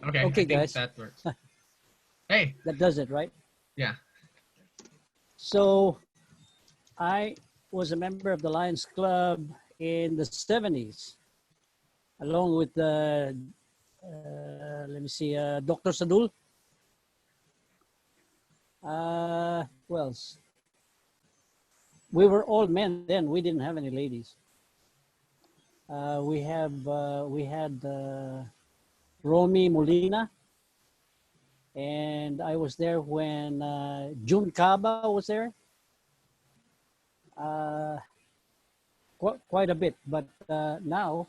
Okay. Okay, I think guys. that works. Hey. That does it, right? Yeah. So I was a member of the Lions Club in the 70s, along with let me see, Dr. Sadul. Who else? We were all men then. We didn't have any ladies. We had Romy Molina, and I was there when June Caba was there. Quite a bit, but now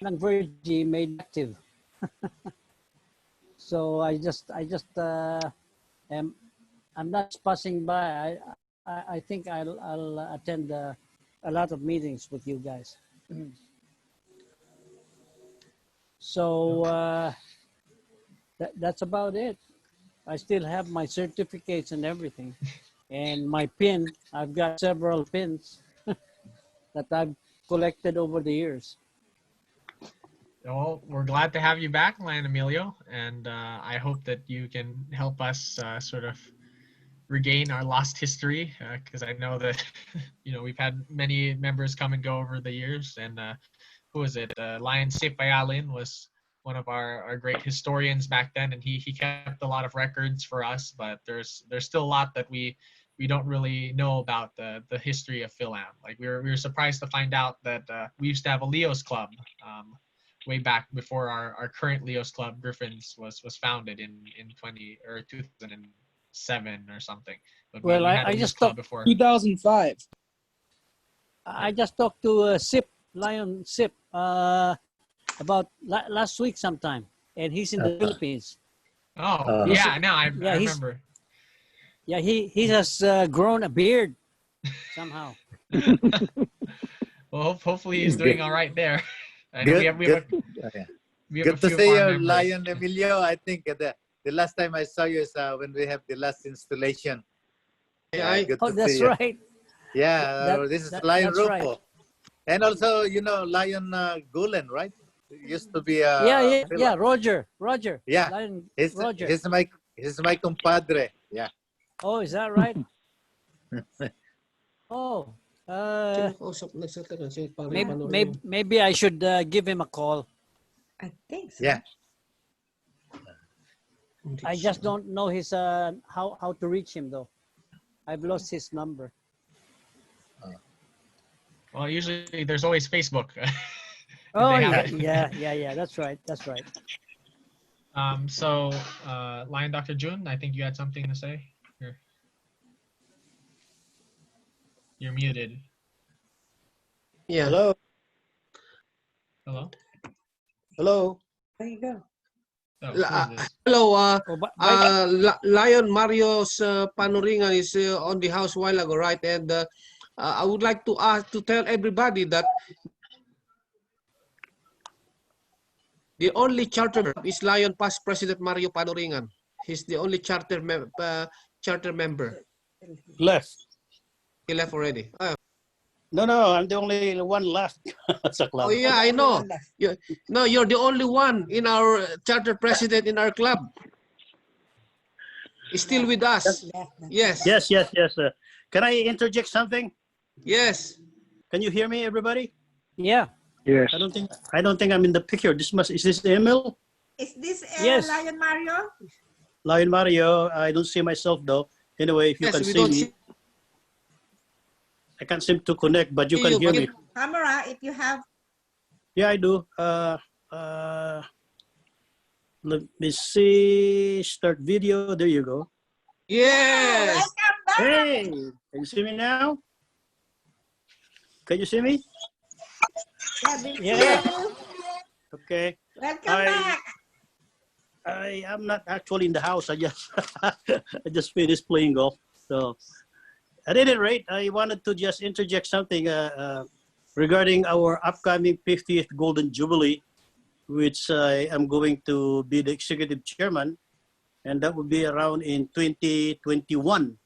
Nang Virgie made active. So I'm not passing by. I think I'll attend a lot of meetings with you guys. So that's about it. I still have my certificates and everything. And my pin, I've got several pins that I've collected over the years. Well, we're glad to have you back, Lion Emilio, and I hope that you can help us sort of regain our lost history, because I know that we've had many members come and go over the years. And who was it? Lion Sipayalin was one of our great historians back then, and he kept a lot of records for us. But there's still a lot that we don't really know about the history of Fil-Am. Like we were surprised to find out that we used to have a Leo's Club way back before our current Leo's Club, Griffins, was founded in 2007 or something. But Well, we had a I Leo's just Club talked before. 2005. I just talked to Lion Sip, about last week sometime, and he's in the Philippines. Oh, yeah, no, I remember. Yeah, he has grown a beard somehow. Well, hopefully he's doing all right there. I know Good, we have good a to few see of you, our members. Lion Emilio. I think the last time I saw you is when we have the last installation. Good to see That's you. right. Yeah, this is Lion that's Rufo. right. And also, Lion Gulen, right? Used to be Yeah, Roger. Yeah, Lion he's Roger. he's my compadre. Yeah. Oh, is that right? Oh, maybe I should give him a call. I think so. Yeah. I just don't know his how to reach him though. I've lost his number. Well, usually there's always Facebook. Oh They have yeah, it. That's right. So, Lion Dr. June, I think you had something to say. You're muted. Yeah. Hello. Hello. There you go. Oh, who is this? Hello. Lion Mario's Panoringan is on the house a while ago, right? And I would like to tell everybody that The only charter member is Lion Past President Mario Panoringan. He's the only charter member. Left. He left already. No, I'm the only one left. Sa Oh club. yeah, I know. No, you're the only one in our charter president in our club. He's still with us. Yes. Yes. Can I interject something? Yes. Can you hear me, everybody? Yeah. Yes. I don't think I'm in the picture. Is this Emil? Is this Yes. Lion Mario? Lion Mario. I don't see myself though. Anyway, if you Yes, can we see don't me, see I can't seem to connect, but you can hear me. Camera, if you have. Yeah, I do. Let me see. Start video. There you go. Yes. Welcome back. Hey, can you see me now? Can you see me? Yeah, we see Yeah. you. Okay. Welcome back. I am not actually in the house. I just finished playing golf. So at any rate, I wanted to just interject something regarding our upcoming 50th Golden Jubilee, which I am going to be the executive chairman, and that will be around in 2021.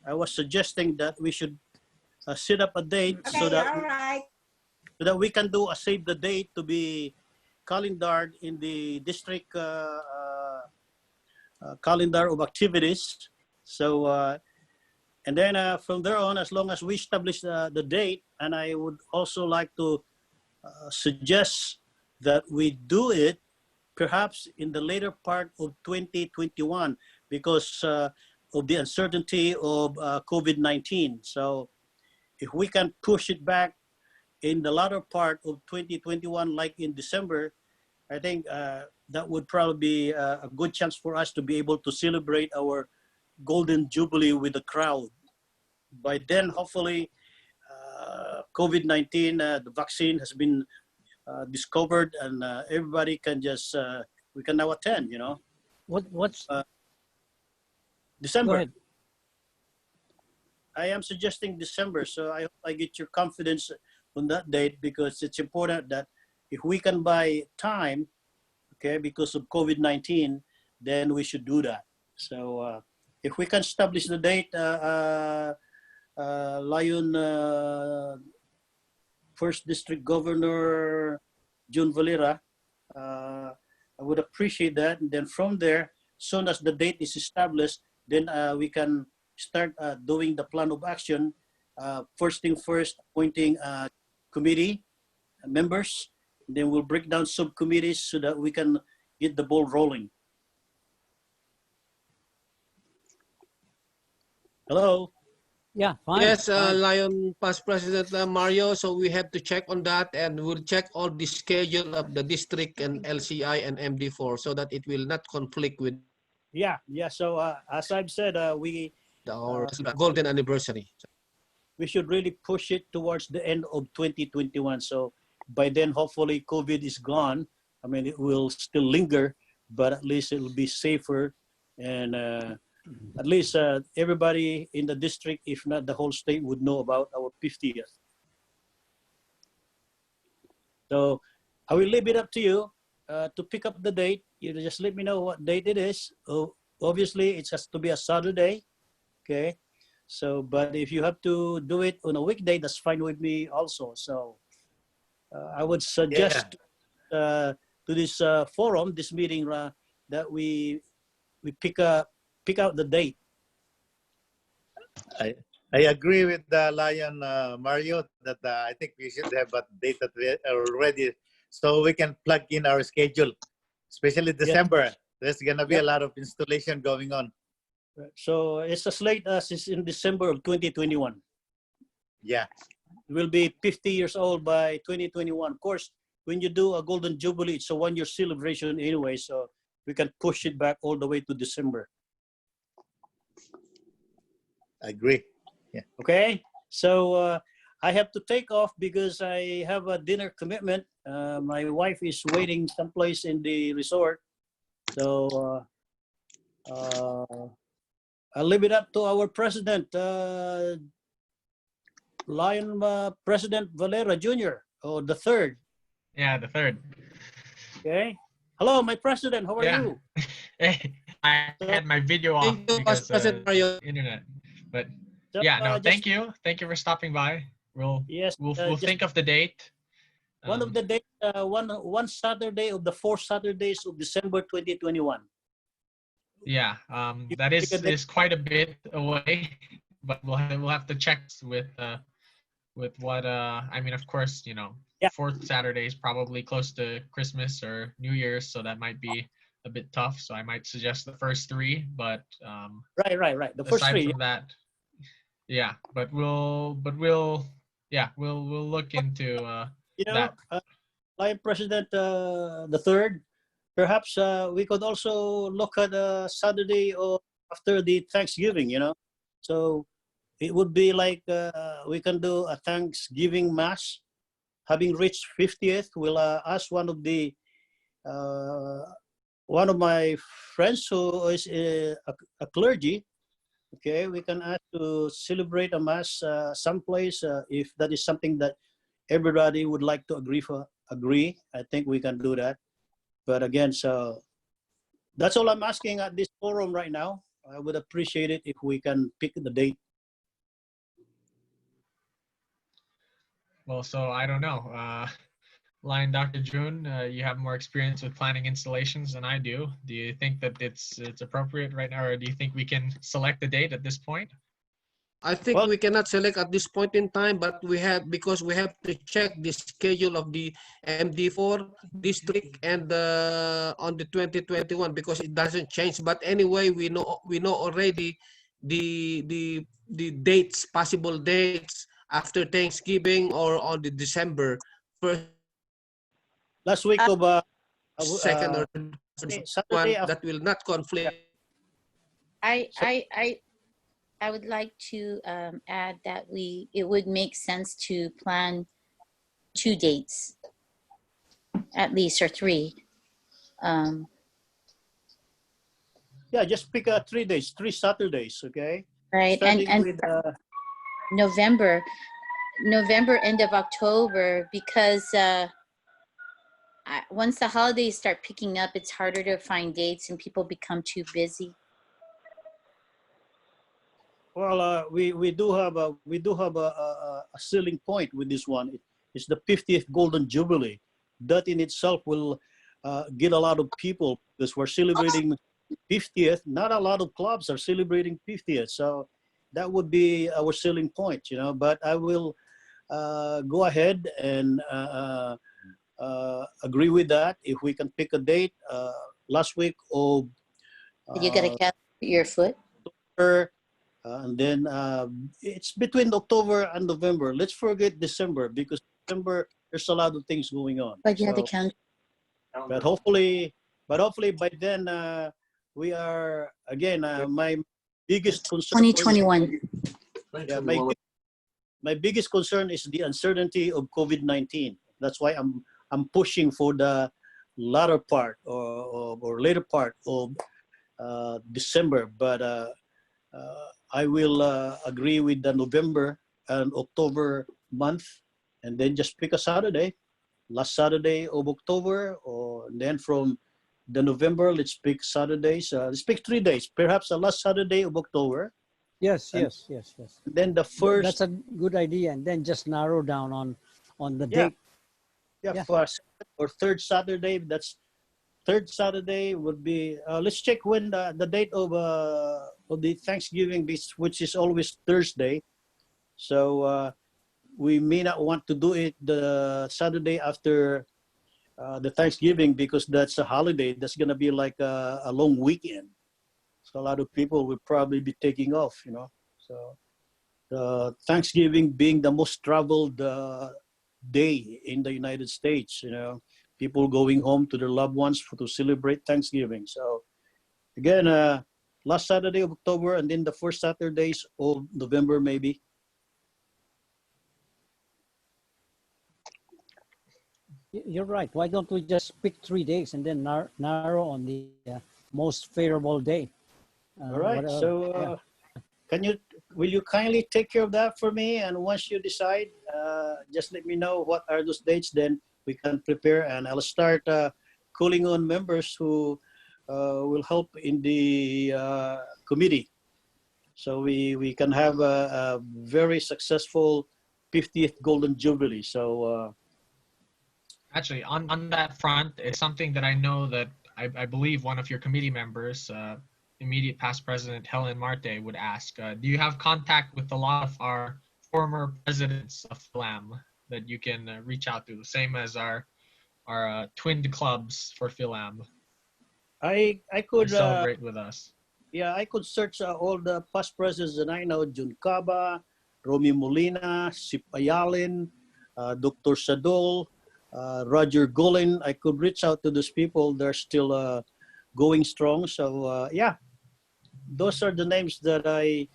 I was suggesting that we should set up a date Okay, so that all right. we can do a save the date to be calendared in the district calendar of activities. So, and then from there on, as long as we establish the date, and I would also like to suggest that we do it perhaps in the later part of 2021 because of the uncertainty of COVID-19. So if we can push it back in the latter part of 2021, like in December, I think that would probably be a good chance for us to be able to celebrate our Golden Jubilee with the crowd. By then, hopefully, COVID-19, the vaccine has been discovered, and everybody can just, we can now attend, you know. What's December. Go ahead. I am suggesting December, so I hope I get your confidence on that date because it's important that if we can buy time, okay, because of COVID-19, then we should do that. So if we can establish the date, Lion First District Governor June Valera, I would appreciate that. And then from there, soon as the date is established, then we can start doing the plan of action. First thing first, appointing committee members. Then we'll break down subcommittees so that we can get the ball rolling. Hello? Yeah, fine. Yes, fine. Lion Past President Mario. So we have to check on that, and we'll check all the schedule of the district and LCI and MD4 so that it will not conflict with Yeah. So as I've said, our golden anniversary. we should really push it towards the end of 2021. So by then, hopefully, COVID is gone. I mean, it will still linger, but at least it will be safer. And at least everybody in the district, if not the whole state, would know about our 50th. So I will leave it up to you to pick up the date. You just let me know what date it is. Obviously, it has to be a Saturday. Okay. So, but if you have to do it on a weekday, that's fine with me also. So I would suggest to this forum, this meeting, that we pick out the date. I agree with Lion Mario that I think we should have a date that we are ready so we can plug in our schedule, especially December. Yeah. There's gonna be a lot of installation going on. So it's as late as it's in December of 2021. Yeah. It will be 50 years old by 2021. Of course, when you do a Golden Jubilee, it's a one-year celebration anyway, so we can push it back all the way to December. I agree. Yeah. Okay. So I have to take off because I have a dinner commitment. My wife is waiting someplace in the resort. So I'll leave it up to our president, Lion President Valera Jr., or the third. Yeah, the third. Okay. Hello, my president. How are Yeah. you? Hey, I had my video off Thank you, because Vice President Mario. internet. But So, yeah, no, just thank you. Thank you for stopping by. We'll yes, we'll just think of the date. one of the days, one Saturday of the 4 Saturdays of December 2021. Yeah, that Pick a date. is quite a bit away, but we'll have to check with what I mean, of course, you know, Yeah. fourth Saturday is probably close to Christmas or New Year's, so that might be a bit tough. So I might suggest the first three, but Right. The first aside three. from that, yeah, but we'll we'll look into You know, that. Lion President the third. Perhaps we could also look at Saturday or after the Thanksgiving. You know, so it would be like we can do a Thanksgiving mass. Having reached 50th, we'll ask one of my friends who is a clergy. Okay, we can ask to celebrate a mass someplace if that is something that everybody would like to agree. I think we can do that. But again, so that's all I'm asking at this forum right now. I would appreciate it if we can pick the date. Well, so I don't know. Lion Dr. June, you have more experience with planning installations than I do. Do you think that it's appropriate right now, or do you think we can select a date at this point? I think we cannot select at this point in time, but because we have to check the schedule of the MD4 district and on the 2021 because it doesn't change. But anyway, we know already the dates, possible dates after Thanksgiving or on the December first. Last week of second or Saturday one that will not conflict. I would like to add that it would make sense to plan 2 dates, at least, or 3. Yeah, just pick 3 days, 3 Saturdays, okay? Right, Starting and with November, end of October, because once the holidays start picking up, it's harder to find dates and people become too busy. well, we do have a selling point with this one. It's the 50th Golden Jubilee. That in itself will get a lot of people because we're celebrating 50th. Not a lot of clubs are celebrating 50th, so that would be our selling point, you know. But I will go ahead and agree with that if we can pick a date last week of. You got to count your foot. And then it's between October and November. Let's forget December because December there's a lot of things going on. But you have to count. But hopefully by then we are again. My biggest concern. 2021. Yeah, my biggest concern is the uncertainty of COVID-19. That's why I'm pushing for the latter part or later part of December. But I will agree with the November and October month, and then just pick a Saturday, last Saturday of October, or then from the November, let's pick Saturdays. Let's pick 3 days, perhaps the last Saturday of October. Yes. Then the first. That's a good idea, and then just narrow down on the date. Yeah, first or third Saturday. That's third Saturday would be. Let's check when the date of the Thanksgiving, which is always Thursday. So we may not want to do it the Saturday after the Thanksgiving because that's a holiday. That's gonna be like a long weekend. So a lot of people will probably be taking off, you know. So Thanksgiving being the most traveled day in the United States, you know, people going home to their loved ones to celebrate Thanksgiving. So again, last Saturday of October and then the first Saturdays of November, maybe. You're right. Why don't we just pick 3 days and then narrow on the most favorable day? All right. So will you kindly take care of that for me? And once you decide, just let me know what are those dates. Then we can prepare, and I'll start calling on members who will help in the committee. So we can have a very successful 50th Golden Jubilee. So Actually, on that front, it's something that I know that I believe one of your committee members, immediate past president Helen Marte, would ask. Do you have contact with a lot of our former presidents of Fil-Am that you can reach out to? Same as our twinned clubs for Fil-Am. I could celebrate with us. Yeah, I could search all the past presidents that I know: Jun Caba, Romy Molina, Sip Ayalin, Dr. Sadol, Roger Golin. I could reach out to those people. They're still going strong. So yeah, those are the names that I.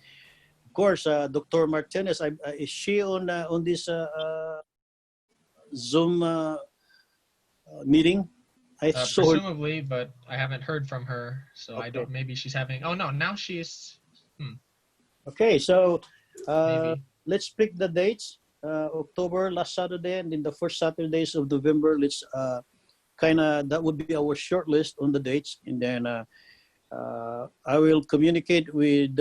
Of course, Dr. Martinez. Is she on this Zoom meeting? I saw her. Presumably, but I haven't heard from her, so Okay. I don't. Maybe she's having. Oh no, now she's. Okay, so let's pick the dates. October, last Saturday, and in the first Saturdays of November. Let's that would be our short list on the dates, and then I will communicate with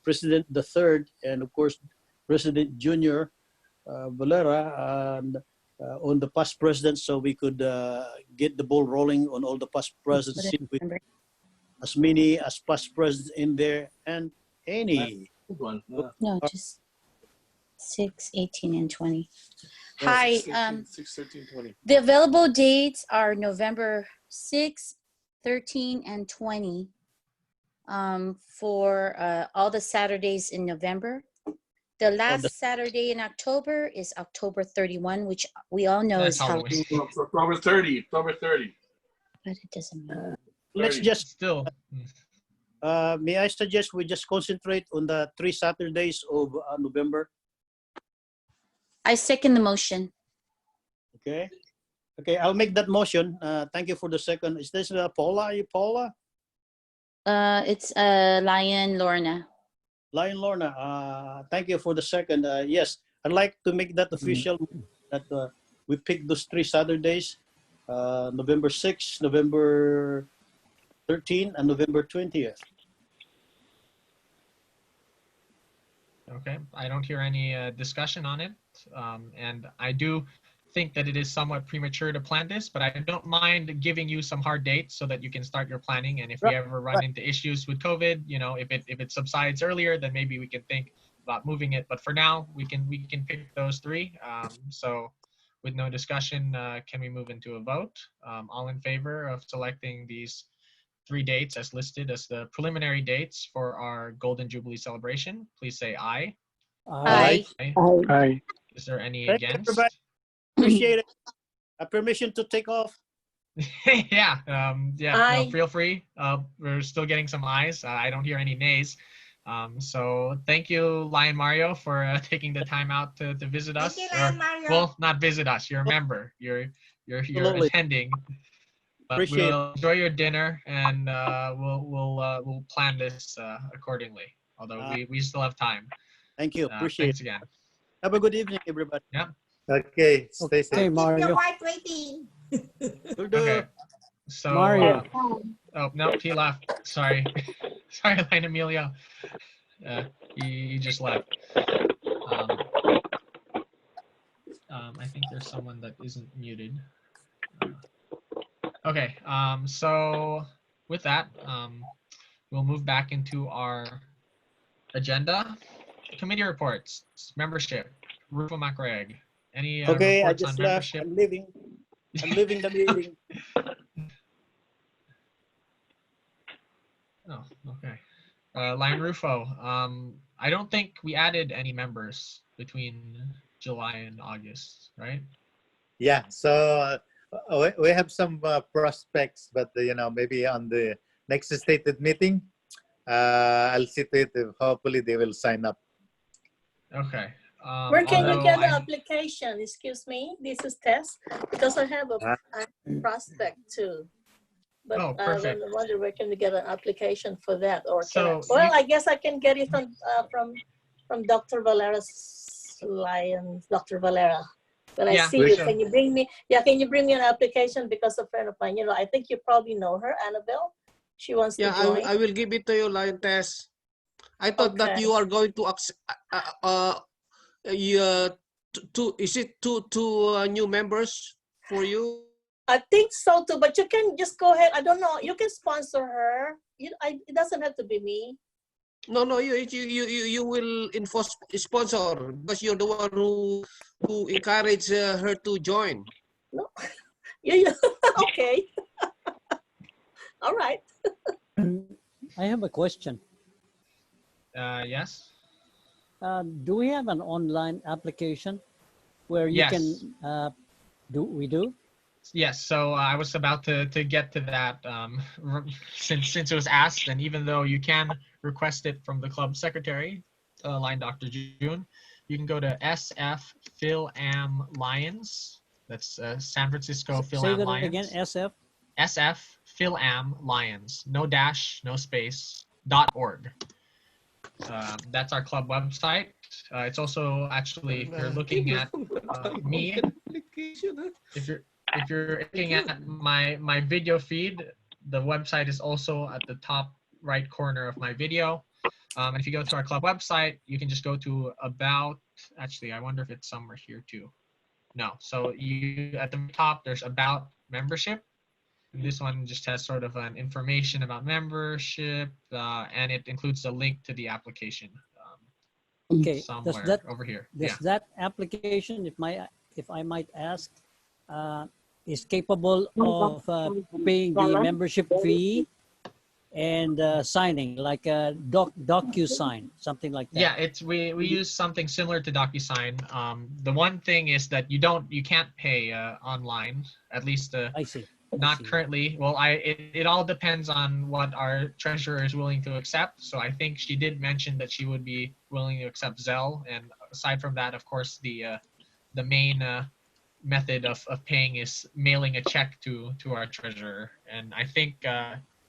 President the Third, and of course President Junior Valera, and on the past presidents, so we could get the ball rolling on all the past presidents. As many as past presidents in there, and any. No, just 6, 18, and 20. Hi. 6, 13, 20. The available dates are November 6, 13, and 20 for all the Saturdays in November. The last Saturday in October is October 31, which we all know is Halloween. October 30. October 30. But it doesn't matter. Let's just still. May I suggest we just concentrate on the 3 Saturdays of November? I second the motion. Okay. Okay, I'll make that motion. Thank you for the second. Is this Paula? Are you Paula? It's Lion Lorna. Lion Lorna, thank you for the second. Yes, I'd like to make that official that we pick those 3 Saturdays, November 6th, November 13th, and November 20th. Okay, I don't hear any discussion on it, and I do think that it is somewhat premature to plan this, but I don't mind giving you some hard dates so that you can start your planning. And if we ever run into issues with COVID, you know, if it subsides earlier, then maybe we can think about moving it. But for now, we can pick those 3. So with no discussion, can we move into a vote? All in favor of selecting these 3 dates as listed as the preliminary dates for our Golden Jubilee celebration, please say aye. Aye. Aye. Is there any Thank you, against? everybody. Appreciate it. Permission to take off. Yeah, yeah. Aye. No, feel free. We're still getting some ayes. I don't hear any nays. So thank you, Lion Mario, for taking the time out to visit us. Thank you, Lion Mario. Well, not visit us. You're a member. You're Absolutely. attending. But Appreciate we'll enjoy your dinner, and we'll plan this accordingly. Although we still have time. Thank you. Appreciate Thanks it. again. Have a good evening, everybody. Yeah. Okay, stay safe. Hey, Keep your Mario. wife waiting. Will do. Okay. So Mario. oh no, he left. Sorry, sorry, Lion Emilio. He just left. I think there's someone that isn't muted. Okay. So with that, we'll move back into our agenda. Committee reports, membership. Rufo Macreg. Any Okay, I reports just on left. membership? I'm leaving. I'm leaving the meeting. Oh, okay. Lion Rufo, I don't think we added any members between July and August, right? Yeah, so we have some prospects, but you know, maybe on the next stated meeting, I'll see to it. Hopefully, they will sign up. Okay. Where can you although get the I- application? Excuse me, this is Tess, because I have a prospect too. But Oh, I perfect. wonder where can you get an application for that, or can So well, you- I guess I can get it from Dr. Valera's Lion, Dr. Valera. When I Yeah, see you, sure. can you bring me? Yeah, can you bring me an application? Because a friend of mine, I think you probably know her, Annabelle. She wants to Yeah, join. I will give it to you, Lion Tess. I thought that Okay. you are going to is it two new members for you? I think so too, but you can just go ahead. I don't know. You can sponsor her. It doesn't have to be me. No, you will enforce sponsor because you're the one who encourage her to join. No, you okay. All right. I have a question. Yes. Do we have an online application where you Yes. can we do? Yes, so I was about to get to that since it was asked, and even though you can request it from the club secretary, line Dr. June, you can go to SF Fil-Am Lions. That's San Francisco Say Fil-Am that Lions. again, SF? SF Fil-Am Lions, no dash, no space, .org. That's our club website. It's also actually, if you're looking at me, if you're looking at my video feed, the website is also at the top right corner of my video. And if you go to our club website, you can just go to about. Actually, I wonder if it's somewhere here too. No, so you at the top there's about membership. And this one just has sort of an information about membership, and it includes a link to the application. Okay. Somewhere over here. Does that application, if I might ask, is capable of paying the membership fee and signing, like a DocuSign, something like that? Yeah, we use something similar to DocuSign. The one thing is that you can't pay online, at least I see. not currently. Well, it all depends on what our treasurer is willing to accept. So I think she did mention that she would be willing to accept Zelle. And aside from that, of course, the main method of paying is mailing a check to our treasurer. And I think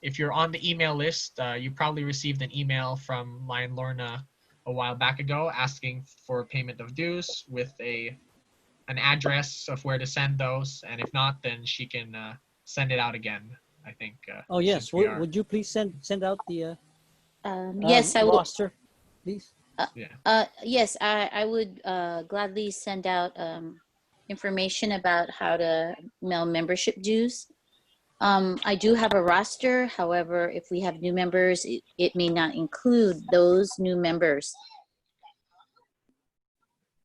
if you're on the email list, you probably received an email from Lion Lorna a while back ago asking for payment of dues with an address of where to send those. And if not, then she can send it out again, I think. Oh yes, since we are- would you please send out the Yes, I would. roster, please? Yes, I would gladly send out information about how to mail membership dues. I do have a roster. However, if we have new members, it may not include those new members.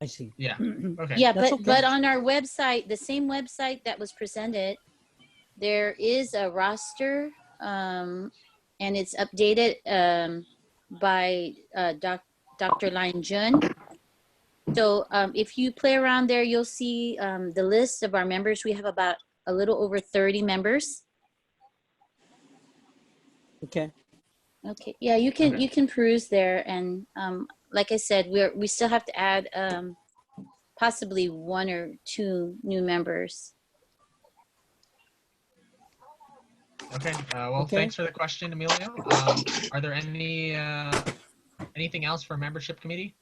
I see. Yeah. Okay. Yeah, That's but on our website, the same website that was presented, there is a roster, and it's updated by Dr. Lion Jun. So if you play around there, you'll see the list of our members. We have about a little over 30 members. Okay. Okay. Yeah, you can peruse there, and like I said, we still have to add possibly 1 or 2 new members. Okay. Well, Okay. thanks for the question, Emilio. Are there anything else for membership committee?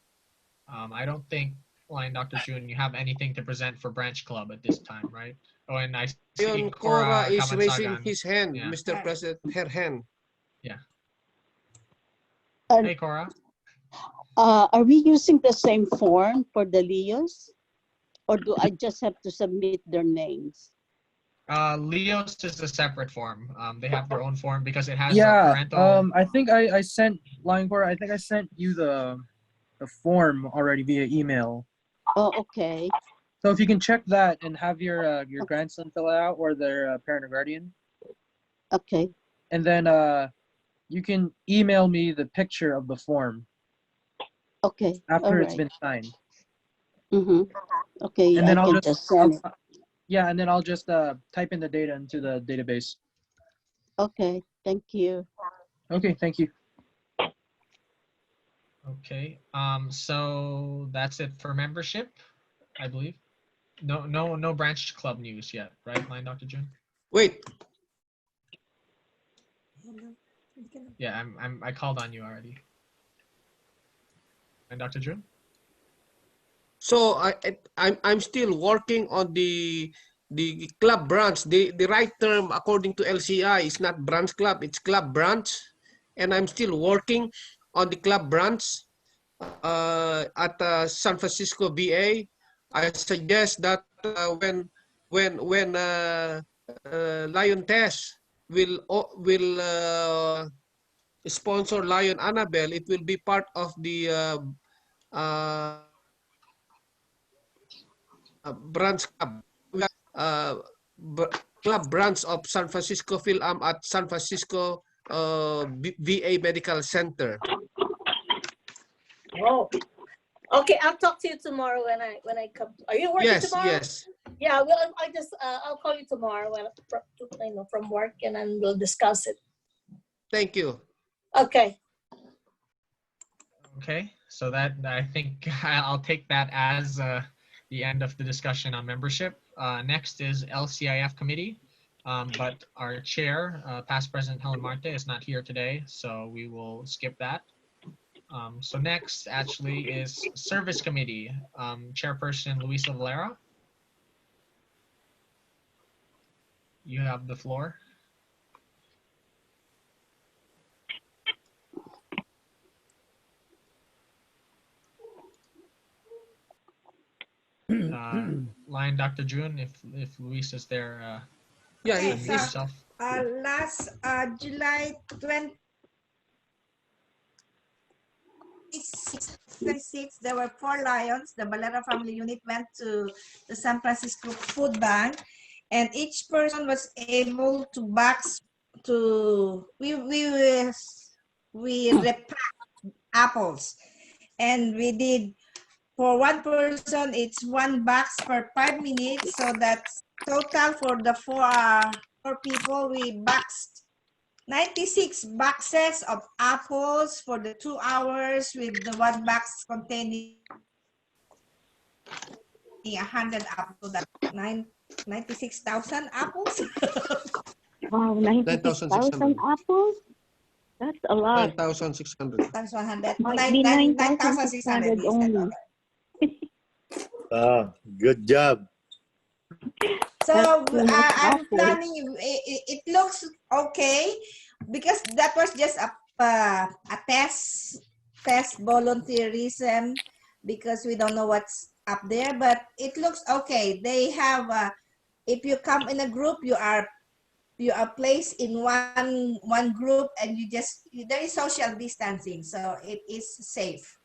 I don't think, Lion Dr. June, you have anything to present for branch club at this time, right? Oh, and I see Lion Cora Cora is raising Kabansagan. his hand, Yeah. Mr. President, her hand. Yeah. And, Hey, Cora. are we using the same form for the Leos? Or do I just have to submit their names? Leo's is a separate form. They have their own form because it has a Yeah. parental. I think I sent Lion Core. I think I sent you the form already via email. Oh, okay. So if you can check that and have your grandson fill it out or their parent or guardian. Okay. And then you can email me the picture of the form. Okay. After it's been signed. Mm-hmm. Okay, And then I I'll can just send it. yeah, and then I'll just type in the data into the database. Okay, thank you. Okay, thank you. Okay. So that's it for membership, I believe. No branch club news yet, right, Lion Dr. June? Wait. Yeah, I called on you already. And Dr. June? So I'm still working on the club branch. The right term according to LCI is not branch club, it's club branch, and I'm still working on the club branch at San Francisco VA. I suggest that when Lion Tess will sponsor Lion Annabelle, it will be part of the uh, branch club. Uh, club branch of San Francisco Fil-Am at San Francisco VA Medical Center. Oh, okay. I'll talk to you tomorrow when I come. Are you working Yes, tomorrow? yes. Yeah. Well, I'll call you tomorrow from work, and then we'll discuss it. Thank you. Okay. Okay, so that I think I'll take that as the end of the discussion on membership. Next is LCIF committee, but our chair, past President Helen Marte, is not here today, so we will skip that. So next actually is service committee, chairperson Luisa Valera. You have the floor. Line Dr. June, if Luis is there, yeah, unmute yourself. Last July 26, there were 4 lions. The Valera family unit went to the San Francisco Food Bank, and each person was able to box to we repacked apples, and we did. For one person, it's 1 box per 5 minutes. So that's total for the 4 people. We boxed 96 boxes of apples for the 2 hours, with the 1 box containing 100 apples. So that's 96,000 apples. Wow, 96,000 apples? That's a lot. 9,600. Times 100. Might be 9,600. 9,600 only. Good job. So I'm awful. planning. It looks okay because that was just a test volunteerism, because we don't know what's up there, but it looks okay. They have if you come in a group, you are placed in one group, and there is social distancing, so it is safe.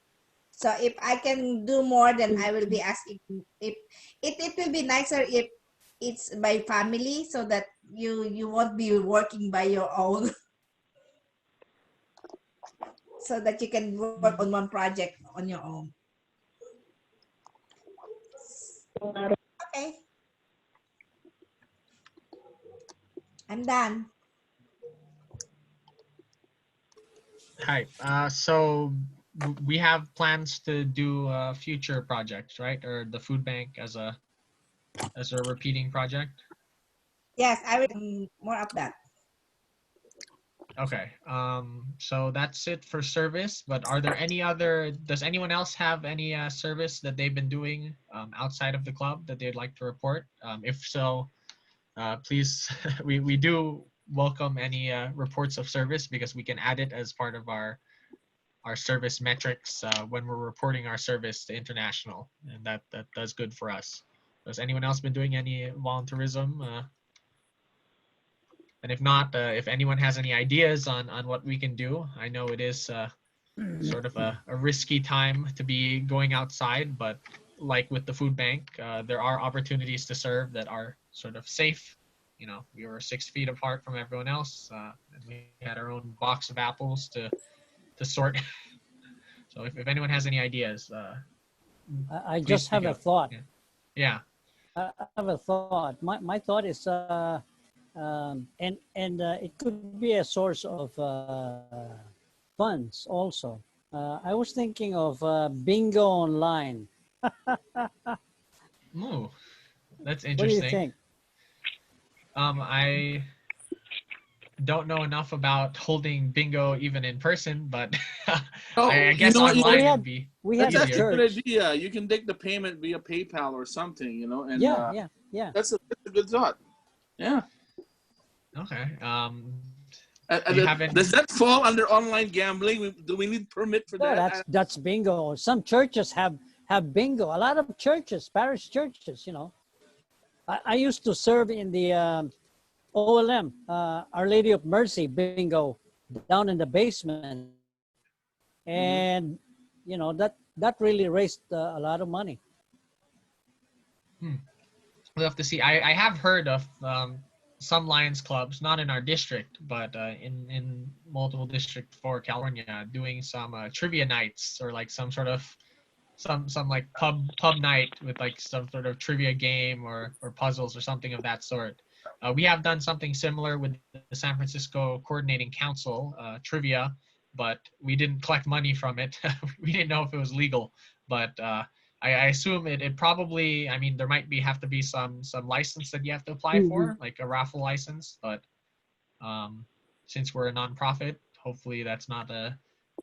So if I can do more, then I will be asking if it will be nicer if it's by family, so that you won't be working by your own. So that you can work on one project on your own. Okay. I'm done. Hi. So we have plans to do future projects, right? Or the food bank as a repeating project. Yes, I will more of that. Okay. So that's it for service. But are there any other? Does anyone else have any service that they've been doing outside of the club that they'd like to report? If so, please. we do welcome any reports of service, because we can add it as part of our service metrics when we're reporting our service to international, and that does good for us. Has anyone else been doing any volunteerism? And if not, if anyone has any ideas on what we can do, I know it is sort of a risky time to be going outside, but like with the food bank, there are opportunities to serve that are sort of safe. You know, we were 6 feet apart from everyone else, and we had our own box of apples to sort. So if anyone has any ideas, I just have a thought. Yeah. I have a thought. My thought is, and it could be a source of funds also. I was thinking of bingo online. Ooh, that's interesting. What do you think? don't know enough about holding bingo even in person, but Oh, I you guess know what? online would be That's easier. actually a good idea. You can take the payment via PayPal or something, you know, and yeah. that's a good thought. Yeah. Okay. Does that fall under online gambling? Do we need permit for Well, that? that's bingo. Some churches have bingo. A lot of churches, parish churches, you know. I used to serve in the OLM, Our Lady of Mercy bingo down in the basement, and you know that really raised a lot of money. We'll have to see. I have heard of some Lions clubs, not in our district, but in multiple districts for California, doing some trivia nights or like some sort of some like pub night with like some sort of trivia game or puzzles or something of that sort. We have done something similar with the San Francisco Coordinating Council trivia, but we didn't collect money from it. We didn't know if it was legal, but I assume it probably, I mean, there might have to be some license that you have to apply for, like a raffle license, but since we're a nonprofit, hopefully that's not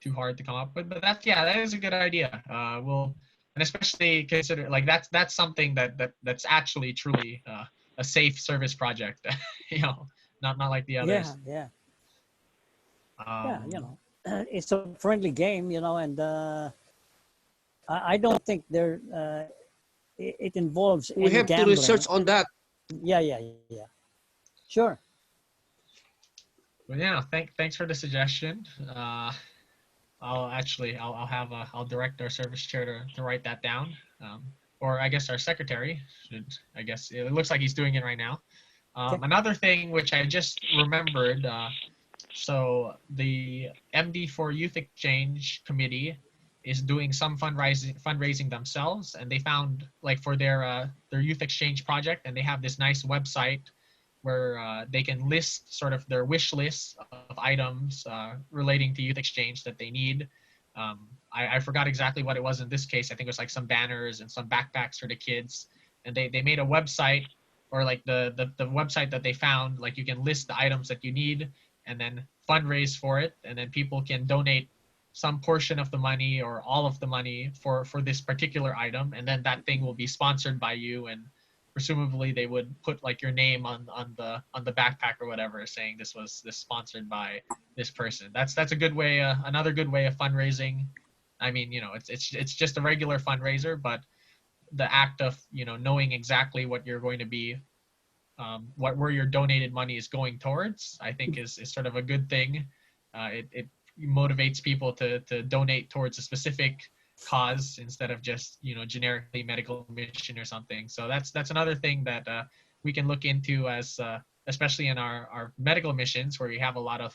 too hard to come up with. But that is a good idea. And especially consider like that's something that's actually truly a safe service project, you know, not like the others. Yeah. You know, it's a friendly game, you know, and I don't think it involves We any have to gambling. research on that. Yeah. Sure. Well, yeah, thanks for the suggestion. I'll direct our service chair to write that down. Or I guess our secretary should, I guess it looks like he's doing it right now. Another thing which I just remembered, so the MD for Youth Exchange Committee is doing some fundraising themselves, and they found like for their youth exchange project, and they have this nice website where they can list sort of their wish list of items relating to youth exchange that they need. I forgot exactly what it was in this case. I think it was like some banners and some backpacks for the kids, and they made a website, or like the website that they found, like you can list the items that you need and then fundraise for it, and then people can donate some portion of the money or all of the money for this particular item, and then that thing will be sponsored by you, and presumably they would put like your name on the backpack or whatever, saying this sponsored by this person. That's a good way, another good way of fundraising. I mean, you know, it's just a regular fundraiser, but the act of, you know, knowing exactly what you're going to be where your donated money is going towards, I think is sort of a good thing. It motivates people to donate towards a specific cause instead of just, you know, generically medical mission or something. So that's another thing that we can look into as especially in our medical missions, where we have a lot of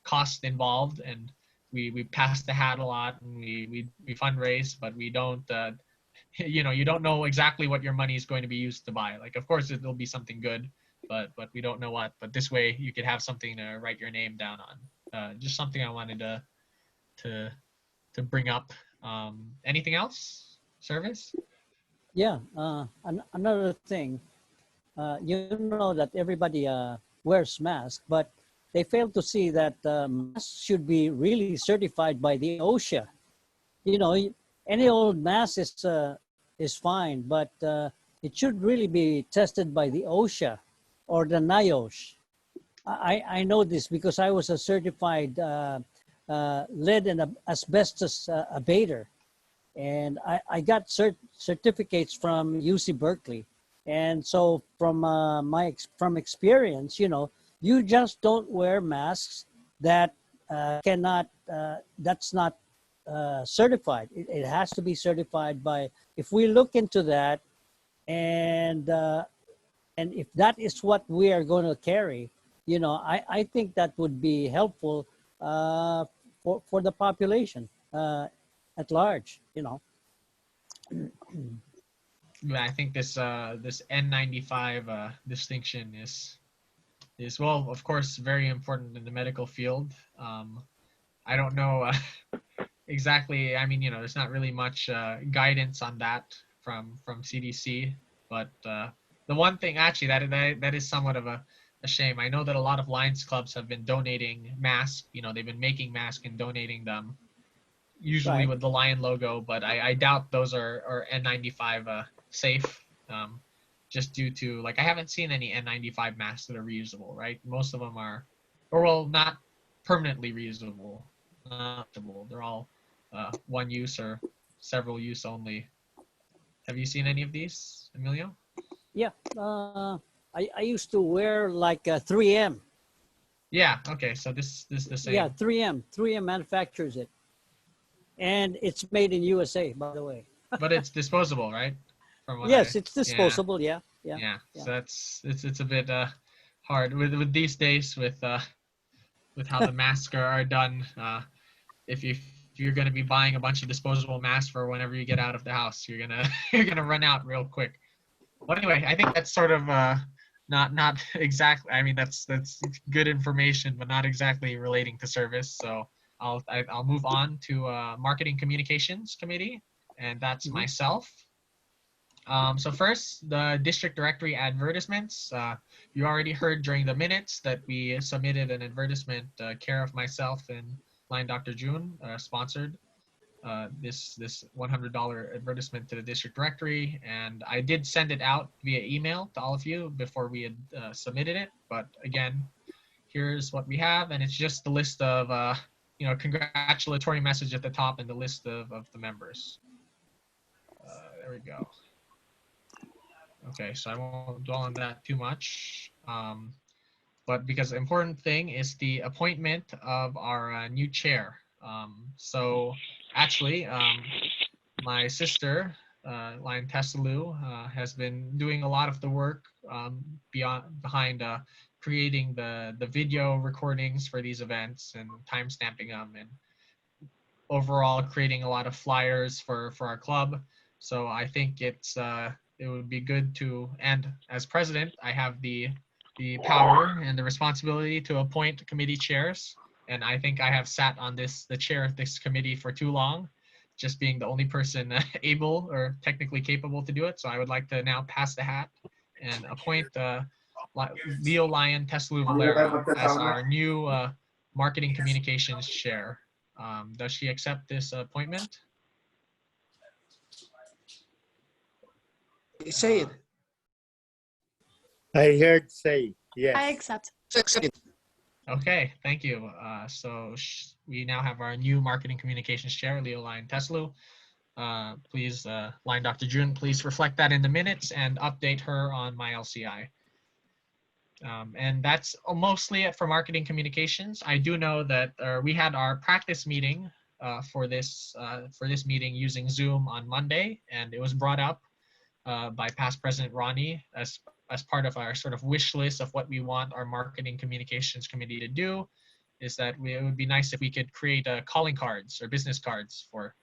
cost involved, and we pass the hat a lot, and we fundraise, but we don't you know, you don't know exactly what your money is going to be used to buy. Like, of course it'll be something good, but we don't know what. But this way you could have something to write your name down on. Just something I wanted to bring up. Anything else, Service? Yeah. Another thing, you know that everybody wears masks, but they fail to see that masks should be really certified by the OSHA. You know, any old mask is fine, but it should really be tested by the OSHA or the NIOSH. I know this because I was a certified lead and asbestos abater, and I got certificates from UC Berkeley. And so from from experience, you know, you just don't wear masks that that's not certified. It has to be certified by, if we look into that, and if that is what we are going to carry, you know, I think that would be helpful for the population at large, you know. Yeah, I think this N95 distinction is well, of course, very important in the medical field. I don't know exactly. I mean, you know, there's not really much guidance on that from CDC, but the one thing actually that is somewhat of a shame. I know that a lot of Lions clubs have been donating masks. You know, they've been making masks and donating them, usually Right. with the lion logo, but I doubt those are N95 safe. Just due to, like, I haven't seen any N95 masks that are reusable, right? Most of them are, or well, not permanently reusable. Not reusable. They're all one use or several use only. Have you seen any of these, Emilio? Yeah. I used to wear like 3M. Yeah. Okay. So this is the same. Yeah, 3M. 3M manufactures it, and it's made in USA, by the way. But it's disposable, right? From what Yes, it's yeah. disposable. Yeah. Yeah. So that's it's a bit hard with these days with how the masks are done. If you're going to be buying a bunch of disposable masks for whenever you get out of the house, you're gonna you're gonna run out real quick. But anyway, I think that's sort of not exactly. I mean, that's good information, but not exactly relating to service. So I'll move on to marketing communications committee, and that's myself. So first, the district directory advertisements. You already heard during the minutes that we submitted an advertisement care of myself and Line Dr. June, sponsored this $100 advertisement to the district directory, and I did send it out via email to all of you before we had submitted it. But again, here's what we have, and it's just the list of congratulatory message at the top and the list of the members. There we go. Okay, so I won't dwell on that too much. But because the important thing is the appointment of our new chair. So actually, my sister, Lion Tessalu, has been doing a lot of the work behind creating the video recordings for these events and time stamping them, and overall creating a lot of flyers for our club. So I think it would be good to, and as president, I have the power and the responsibility to appoint committee chairs. And I think I have sat on the chair of this committee for too long, just being the only person able or technically capable to do it. So I would like to now pass the hat and appoint Leo Lion Teslu Valera as our new marketing communications chair. Does she accept this appointment? Say it. I heard say yes. I accept. Okay, thank you. So we now have our new marketing communications chair, Leo Lion Teslu. Please, Line Dr. June, please reflect that in the minutes and update her on my LCI. And that's mostly it for marketing communications. I do know that we had our practice meeting for this meeting using Zoom on Monday, and it was brought up by past President Ronnie as part of our sort of wish list of what we want our marketing communications committee to do. Is that it would be nice if we could create calling cards or business cards for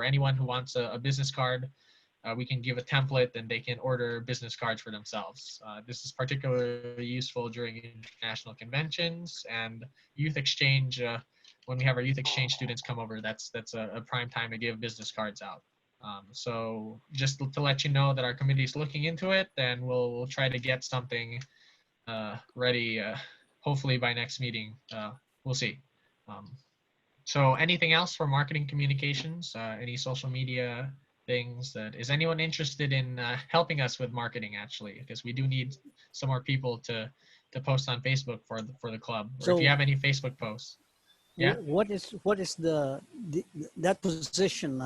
anyone who wants a business card. We can give a template and they can order business cards for themselves. This is particularly useful during international conventions and youth exchange. When we have our youth exchange students come over, that's a prime time to give business cards out. So just to let you know that our committee is looking into it, and we'll try to get something ready, hopefully by next meeting. We'll see. So anything else for marketing communications? Any social media things is anyone interested in helping us with marketing, actually, because we do need some more people to post on Facebook for the club, or So, if you have any Facebook posts. Yeah. What is that position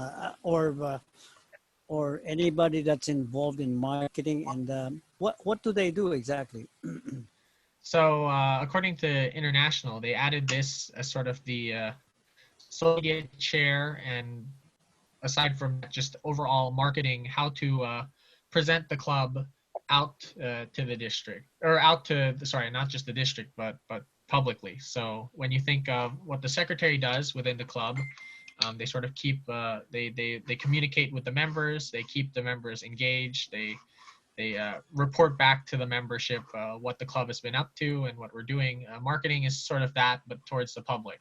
or anybody that's involved in marketing, and what do they do exactly? So according to International, they added this as sort of the social media chair, and aside from just overall marketing, how to present the club out to the district, or out to not just the district, but publicly. So when you think of what the secretary does within the club, they sort of keep they communicate with the members, they keep the members engaged, they report back to the membership what the club has been up to and what we're doing. Marketing is sort of that, but towards the public.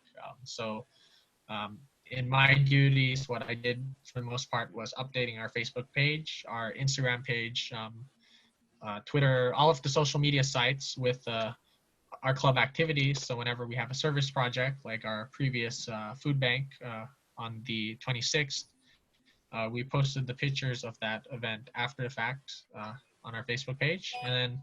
In my duties, what I did for the most part was updating our Facebook page, our Instagram page, Twitter, all of the social media sites with our club activities. So whenever we have a service project, like our previous food bank on the 26th, we posted the pictures of that event after the fact on our Facebook page, and then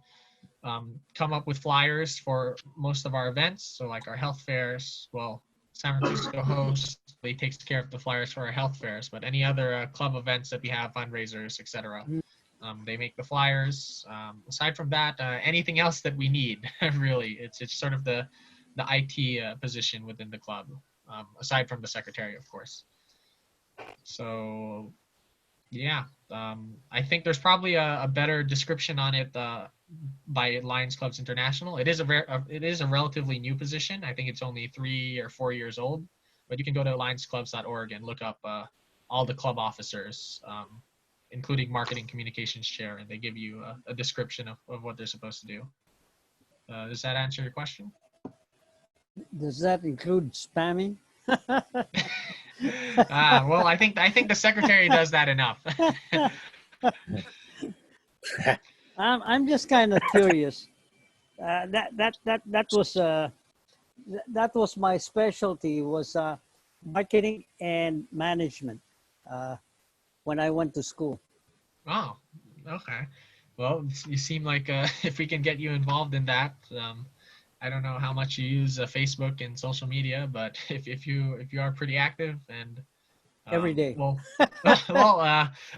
come up with flyers for most of our events. So like our health fairs, well, San Francisco hosts, they takes care of the flyers for our health fairs, but any other club events that we have, fundraisers, etc. They make the flyers. Aside from that, anything else that we need, really, it's sort of the IT position within the club, aside from the secretary, of course. So, yeah, I think there's probably a better description on it by Lions Clubs International. It is a relatively new position. I think it's only 3 or 4 years old, but you can go to lionsclubs.org and look up all the club officers, including marketing communications chair, and they give you a description of what they're supposed to do. Does that answer your question? Does that include spamming? Well, I think the secretary does that enough. I'm just kind of curious. That was my specialty, was marketing and management when I went to school. Oh, okay. Well, you seem like if we can get you involved in that, I don't know how much you use Facebook and social media, but if you are pretty active and Every day. Well,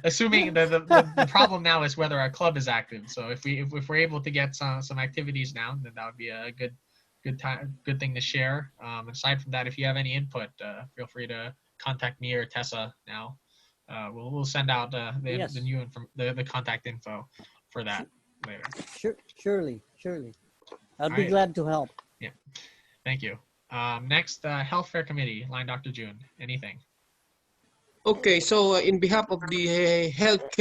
assuming the problem now is whether our club is active. So if we're able to get some activities now, then that would be a good thing to share. Aside from that, if you have any input, feel free to contact me or Tessa now. We'll send out the new the contact info for that later. Surely. I'll be glad to help. Yeah, thank you. Next, Health Fair Committee, line Dr. June. Anything? Okay, so in behalf of the health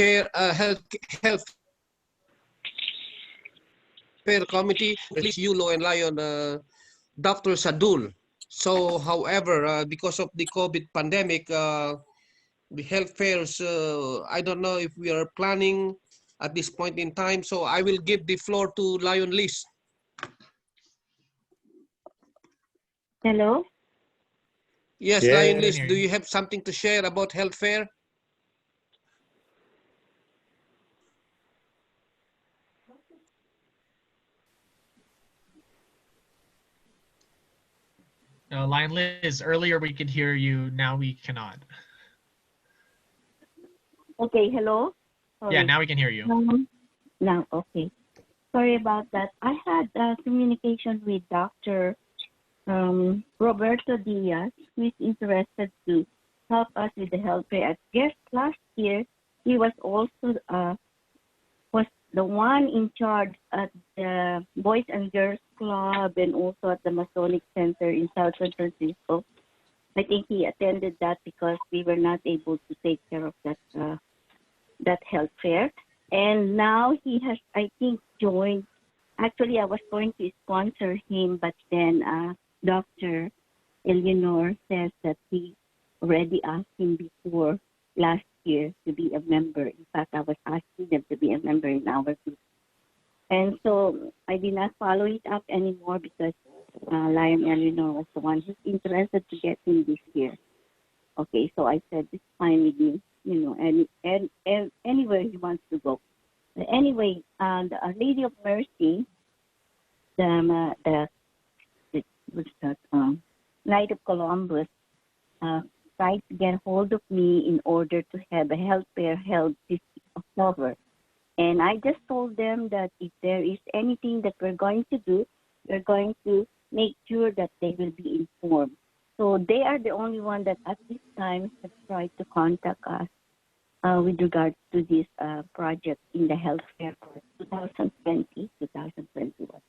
fair committee, please Yulo and Lion, Dr. Sadul. So, however, because of the COVID pandemic, the health fairs, I don't know if we are planning at this point in time. So I will give the floor to Lion Liz. Hello? Yes, Yeah. Lion Liz, do you have something to share about health fair? Lion Liz, earlier we could hear you, now we cannot. Okay, hello? Sorry. Yeah, now we can hear you. Now, okay. Sorry about that. I had communication with Dr. Roberto Diaz, who is interested to help us with the health fair. I guess last year he was also was the one in charge at the Boys and Girls Club and also at the Masonic Center in South San Francisco. I think he attended that because we were not able to take care of that health fair. And now he has, I think, joined. Actually, I was going to sponsor him, but then Dr. Eleanor says that he already asked him before last year to be a member. In fact, I was asking them to be a member in our group. And so I did not follow it up anymore because Lion Eleanor was the one who's interested to get him this year. Okay, so I said, it's fine with me, you know, anywhere he wants to go. But anyway, the Lady of Mercy, the Knight of Columbus, tried to get hold of me in order to have a health fair held this October. And I just told them that if there is anything that we're going to do, we're going to make sure that they will be informed. So they are the only one that at this time have tried to contact us with regards to this project in the health fair for 2020, 2021.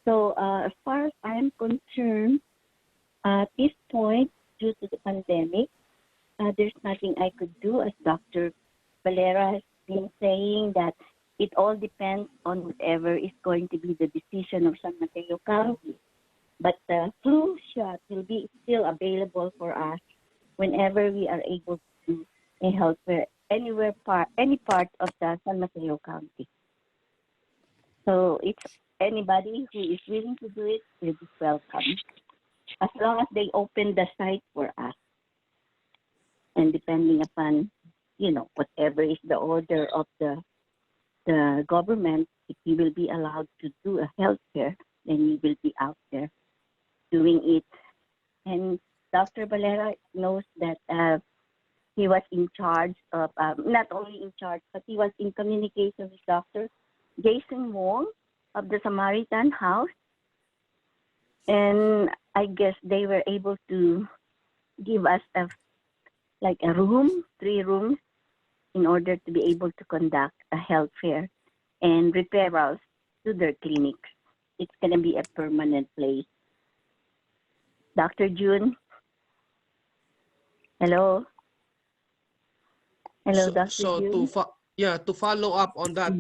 So as far as I am concerned, at this point, due to the pandemic, there's nothing I could do. As Dr. Valera has been saying, that it all depends on whatever is going to be the decision of San Mateo County. But the flu shot will be still available for us whenever we are able to do a health fair any part of the San Mateo County. So it's anybody who is willing to do it is welcome, as long as they open the site for us. And depending upon, whatever is the order of the government, if you will be allowed to do a health fair, then you will be out there doing it. And Dr. Valera knows that he was in charge of, not only in charge, but he was in communication with Dr. Jason Wong of the Samaritan House. And I guess they were able to give us a 3 rooms, in order to be able to conduct a health fair and referrals to their clinics. It's going to be a permanent place. Dr. June? Hello? Hello, Dr. So June? to follow up on that,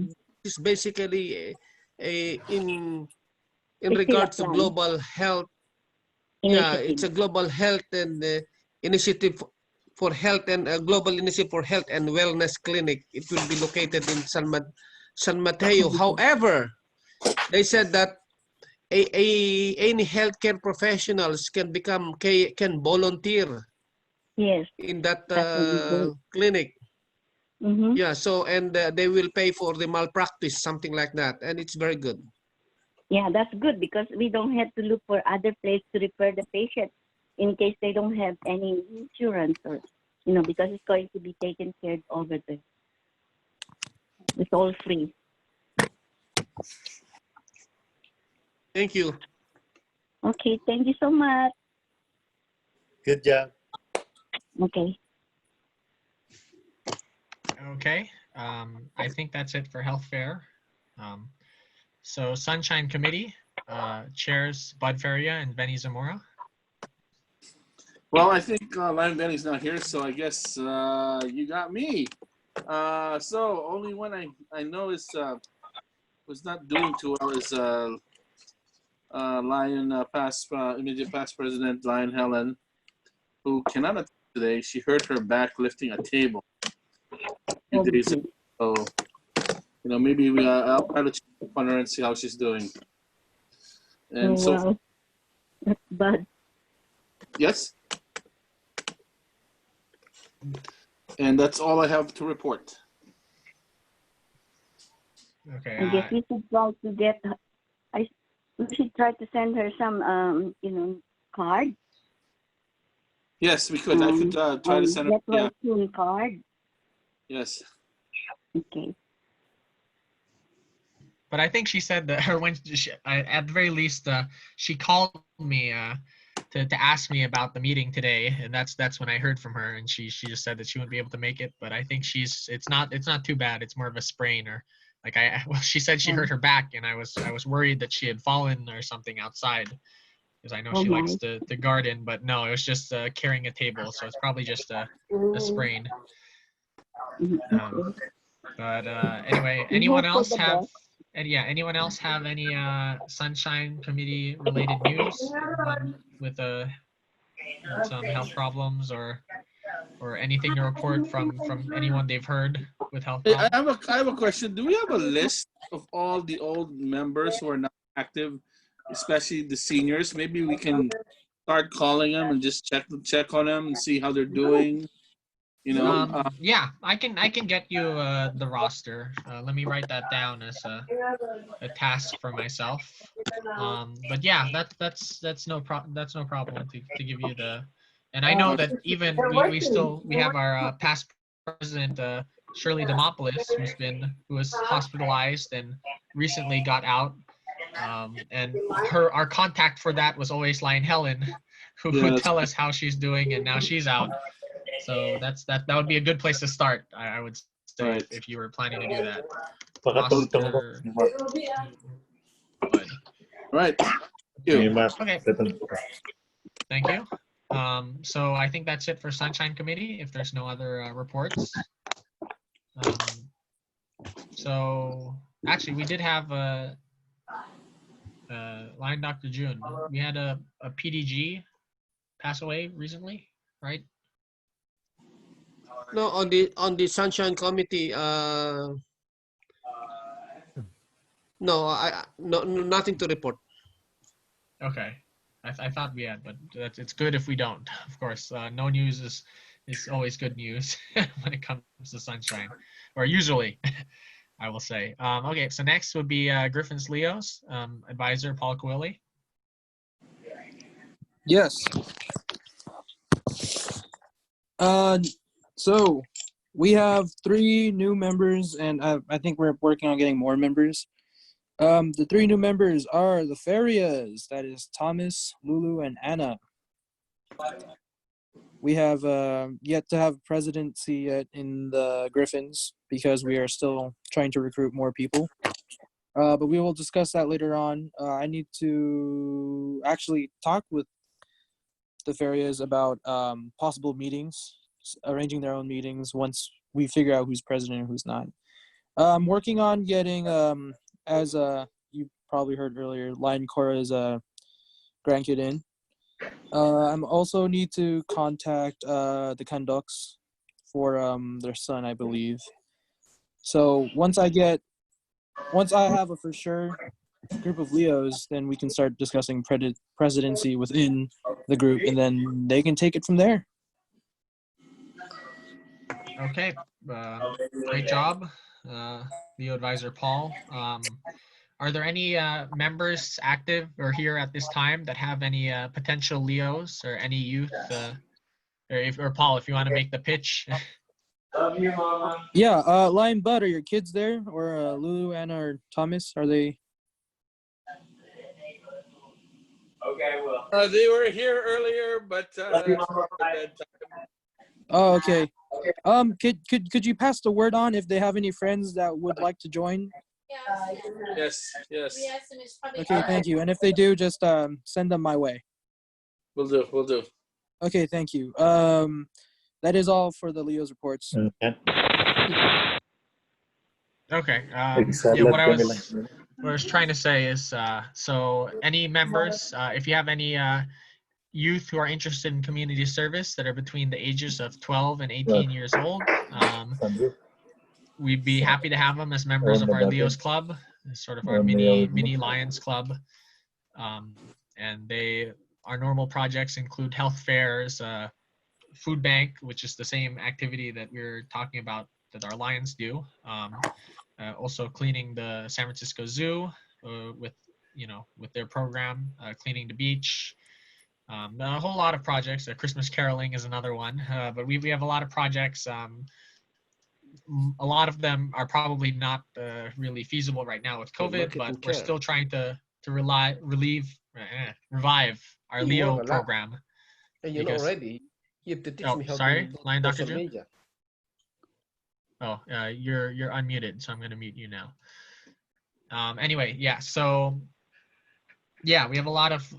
it's basically in It's regards still to a plan. global health. Yeah, it's a Initiative. global health and initiative for health and a global initiative for health and wellness clinic. It will be located in San Mateo. However, they said that any healthcare professionals can volunteer. Yes. In that That would be good. clinic. Mm-hmm. Yeah. So and they will pay for the malpractice, something like that, and it's very good. Yeah, that's good because we don't have to look for other place to refer the patient in case they don't have any insurance or, because it's going to be taken care of over there. It's all free. Thank you. Okay, thank you so much. Good job. Okay. Okay, I think that's it for health fair. So Sunshine Committee, chairs Bud Feria and Benny Zamora. Well, I think Lion Benny's not here, so I guess you got me. So only one I know is was not doing too well is immediate past president Lion Helen, who cannot attend today. She hurt her back lifting a table a few days ago. So, maybe I'll try to check up on her and see how she's doing. And so, That's bad. yes. And that's all I have to report. Okay. I guess we should try to get. We should try to send her some, card. Yes, we could. I could try to send her. Get her Yeah. tune card. Yes. Okay. But I think she said that her at the very least she called me to ask me about the meeting today, and that's when I heard from her, and she just said that she wouldn't be able to make it. But I think it's not too bad. It's more of a sprain, or she said she hurt her back, and I was worried that she had fallen or something outside, because I know she likes to garden. But no, it was just carrying a table, so it's probably just a sprain. But anyway, anyone else have any Sunshine Committee related news? Anyone with some health problems or anything to report from anyone they've heard with health problems? I have a question. Do we have a list of all the old members who are not active, especially the seniors? Maybe we can start calling them and just check on them and see how they're doing. Yeah, I can get you the roster. Let me write that down as a task for myself. But yeah, that's no problem to give you the. And I know that even we have our past president Shirley Demopoulos, who was hospitalized and recently got out. And our contact for that was always Lion Helen, who would tell us how she's doing, and now she's out. So that would be a good place to start, I would say, if you were planning to do that. Right. Okay. Thank you. So I think that's it for Sunshine Committee, if there's no other reports. So actually, we did have Lion Dr. June. We had a PDG pass away recently, right? No, on the Sunshine Committee, No, nothing to report. Okay. I thought we had, but it's good if we don't. Of course, no news is always good news when it comes to sunshine, or usually, I will say. Okay, so next would be Griffin's Leo's advisor, Paul Coelho. Yes. So we have 3 new members, and I think we're working on getting more members. The 3 new members are the Farias, that is Thomas, Lulu, and Anna. We have yet to have presidency yet in the Griffins because we are still trying to recruit more people. But we will discuss that later on. I need to actually talk with the Farias about possible meetings, arranging their own meetings once we figure out who's president and who's not. I'm working on getting, as you probably heard earlier, Lion Cora's grandkid in. I'm also need to contact the Kandoks for their son, I believe. So once I have a for sure group of Leos, then we can start discussing presidency within the group, and then they can take it from there. Okay, great job, Leo advisor Paul. Are there any members active or here at this time that have any potential Leos or any youth? Or Paul, if you want to make the pitch. Yeah, Lion Bud, are your kids there? Or Lulu, Anna, or Thomas? Are they? Okay, well. They were here earlier, but Oh, okay. Could you pass the word on if they have any friends that would like to join? Yes. Okay, thank you. And if they do, just send them my way. Will do. Okay, thank you. That is all for the Leo's reports. Okay. Yeah, what I was trying to say is, so any members, if you have any youth who are interested in community service that are between the ages of 12 and 18 years old, we'd be happy to have them as members of our Leo's Club, sort of our mini Lions Club. And our normal projects include health fairs, food bank, which is the same activity that we're talking about that our Lions do. Also cleaning the San Francisco Zoo with their program, cleaning the beach. A whole lot of projects. Christmas caroling is another one, but we have a lot of projects. A lot of them are probably not really feasible right now with COVID, but we're still trying to revive our Leo program. And you know already, you have to teach me how sorry, to Lion Dr. social June? media. Oh, you're unmuted, so I'm going to mute you now. Anyway, yeah, so yeah, we have a lot of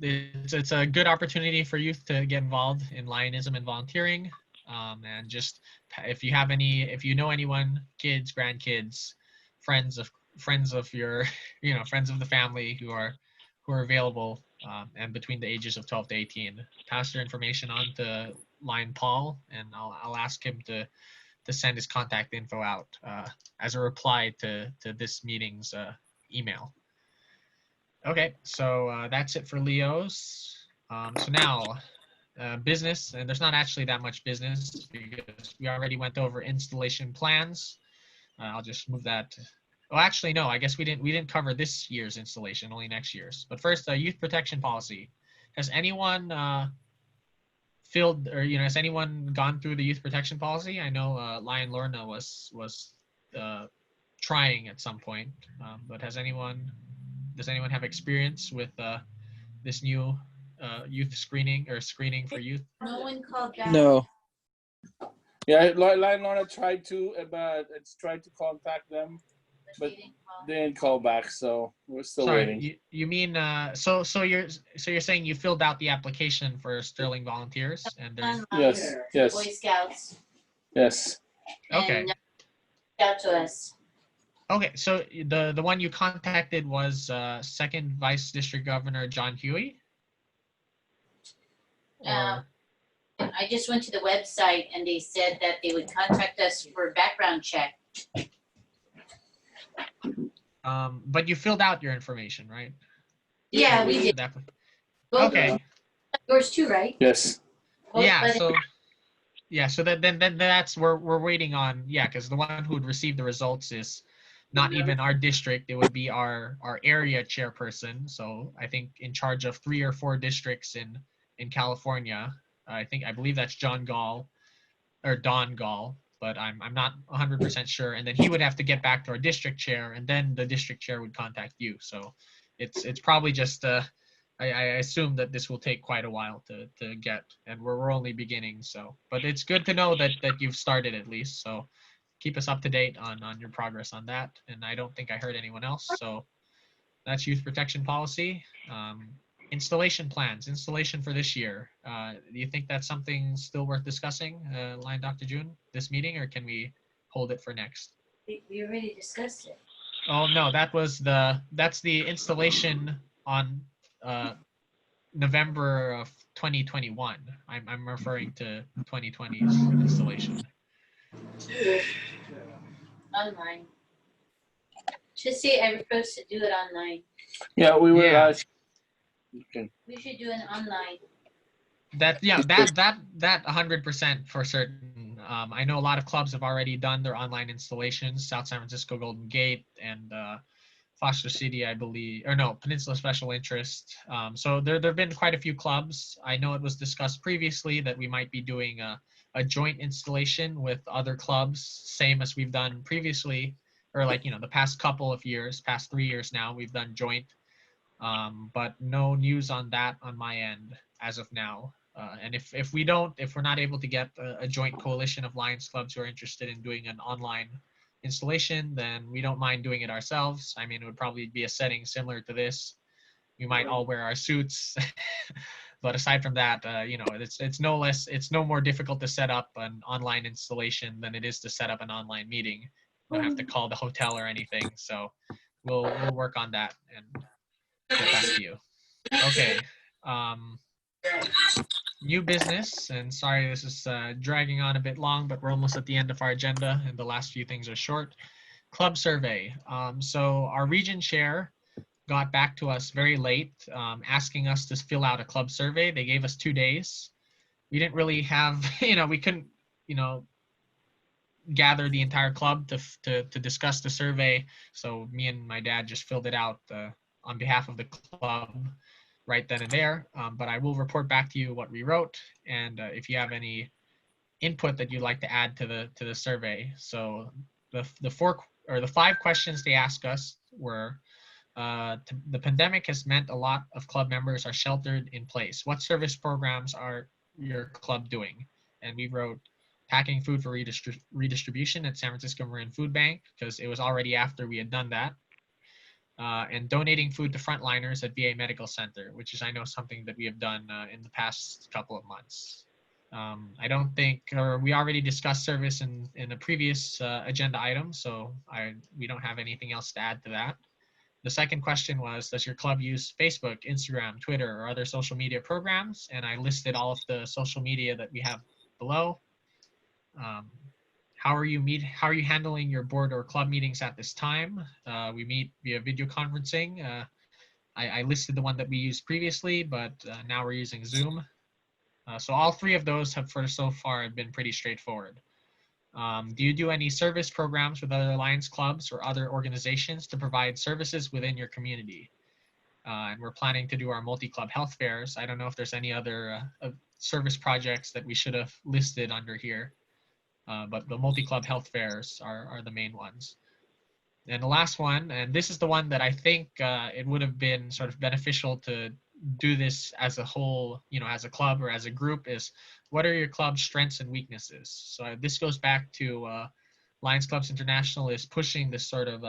it's a good opportunity for youth to get involved in Lionism and volunteering. And just if you know anyone, kids, grandkids, friends of your, friends of the family who are available and between the ages of 12 to 18, pass their information on to Lion Paul, and I'll ask him to send his contact info out as a reply to this meeting's email. Okay, so that's it for Leo's. So now, business, and there's not actually that much business because we already went over installation plans. I'll just move that. Oh, actually, no. I guess we didn't cover this year's installation, only next year's. But first, youth protection policy. Has anyone has anyone gone through the youth protection policy? I know Lion Lorna was trying at some point, but does anyone have experience with this new youth screening for youth? No one called back. No. Yeah, Lion Lorna tried to, but it's tried to contact them, but they didn't call back, so we're still waiting. You mean so you're saying you filled out the application for Sterling Volunteers and there's Yes. Boy Scouts. Yes. Okay. And out to us. Okay, so the one you contacted was Second Vice District Governor John Huey? I just went to the website and they said that they would contact us for a background check. But you filled out your information, right? Yeah, we did. Definitely. Both Okay. yours too, right? Yes. Yeah. But- So yeah. So then that's we're waiting on. Yeah, because the one who would receive the results is not even our district. It would be our area chairperson. So I think in charge of 3 or 4 districts in California. I believe that's John Gall or Don Gall, but I'm not 100% sure. And then he would have to get back to our district chair, and then the district chair would contact you. So it's probably just I assume that this will take quite a while to get, and we're only beginning. So, but it's good to know that you've started at least. So keep us up to date on your progress on that. And I don't think I heard anyone else. So that's youth protection policy. Installation plans, installation for this year. Do you think that's something still worth discussing, Line Dr. June, this meeting, or can we hold it for next? We already discussed it. Oh no, that's the installation on November of 2021. I'm referring to 2020's installation. Online. Should say I'm supposed to do it online. Yeah, we were. Yeah. Okay. We should do it online. That 100% for certain. I know a lot of clubs have already done their online installations. South San Francisco Golden Gate and Foster City, I believe, or no, Peninsula Special Interest. So there've been quite a few clubs. I know it was discussed previously that we might be doing a joint installation with other clubs, same as we've done previously, or like the past couple of years, past 3 years now, we've done joint. But no news on that on my end as of now. And if we're not able to get a joint coalition of Lions clubs who are interested in doing an online installation, then we don't mind doing it ourselves. I mean, it would probably be a setting similar to this. We might all wear our suits, but aside from that, it's no more difficult to set up an online installation than it is to set up an online meeting. You don't have to call the hotel or anything. So we'll work on that and get back to you. Okay. New business, and sorry this is dragging on a bit long, but we're almost at the end of our agenda and the last few things are short. Club survey. So our region chair got back to us very late, asking us to fill out a club survey. They gave us 2 days. We didn't really have, we couldn't, gather the entire club to discuss the survey. So me and my dad just filled it out on behalf of the club right then and there. But I will report back to you what we wrote, and if you have any input that you'd like to add to the survey. So the 5 questions they asked us were, the pandemic has meant a lot of club members are sheltered in place. What service programs are your club doing? And we wrote packing food for redistribution at San Francisco Marin Food Bank, because it was already after we had done that. And donating food to frontliners at VA Medical Center, which is, I know, something that we have done in the past couple of months. I don't think, or we already discussed service in a previous agenda item, so we don't have anything else to add to that. The second question was, does your club use Facebook, Instagram, Twitter, or other social media programs? And I listed all of the social media that we have below. How are you handling your board or club meetings at this time? We meet via video conferencing. I listed the one that we used previously, but now we're using Zoom. So all 3 of those have so far been pretty straightforward. Do you do any service programs with other Lions clubs or other organizations to provide services within your community? And we're planning to do our multi-club health fairs. I don't know if there's any other service projects that we should have listed under here. But the multi-club health fairs are the main ones. And the last one, and this is the one that I think it would have been sort of beneficial to do this as a whole, as a club or as a group, is what are your club's strengths and weaknesses? So this goes back to Lions Clubs International is pushing this sort of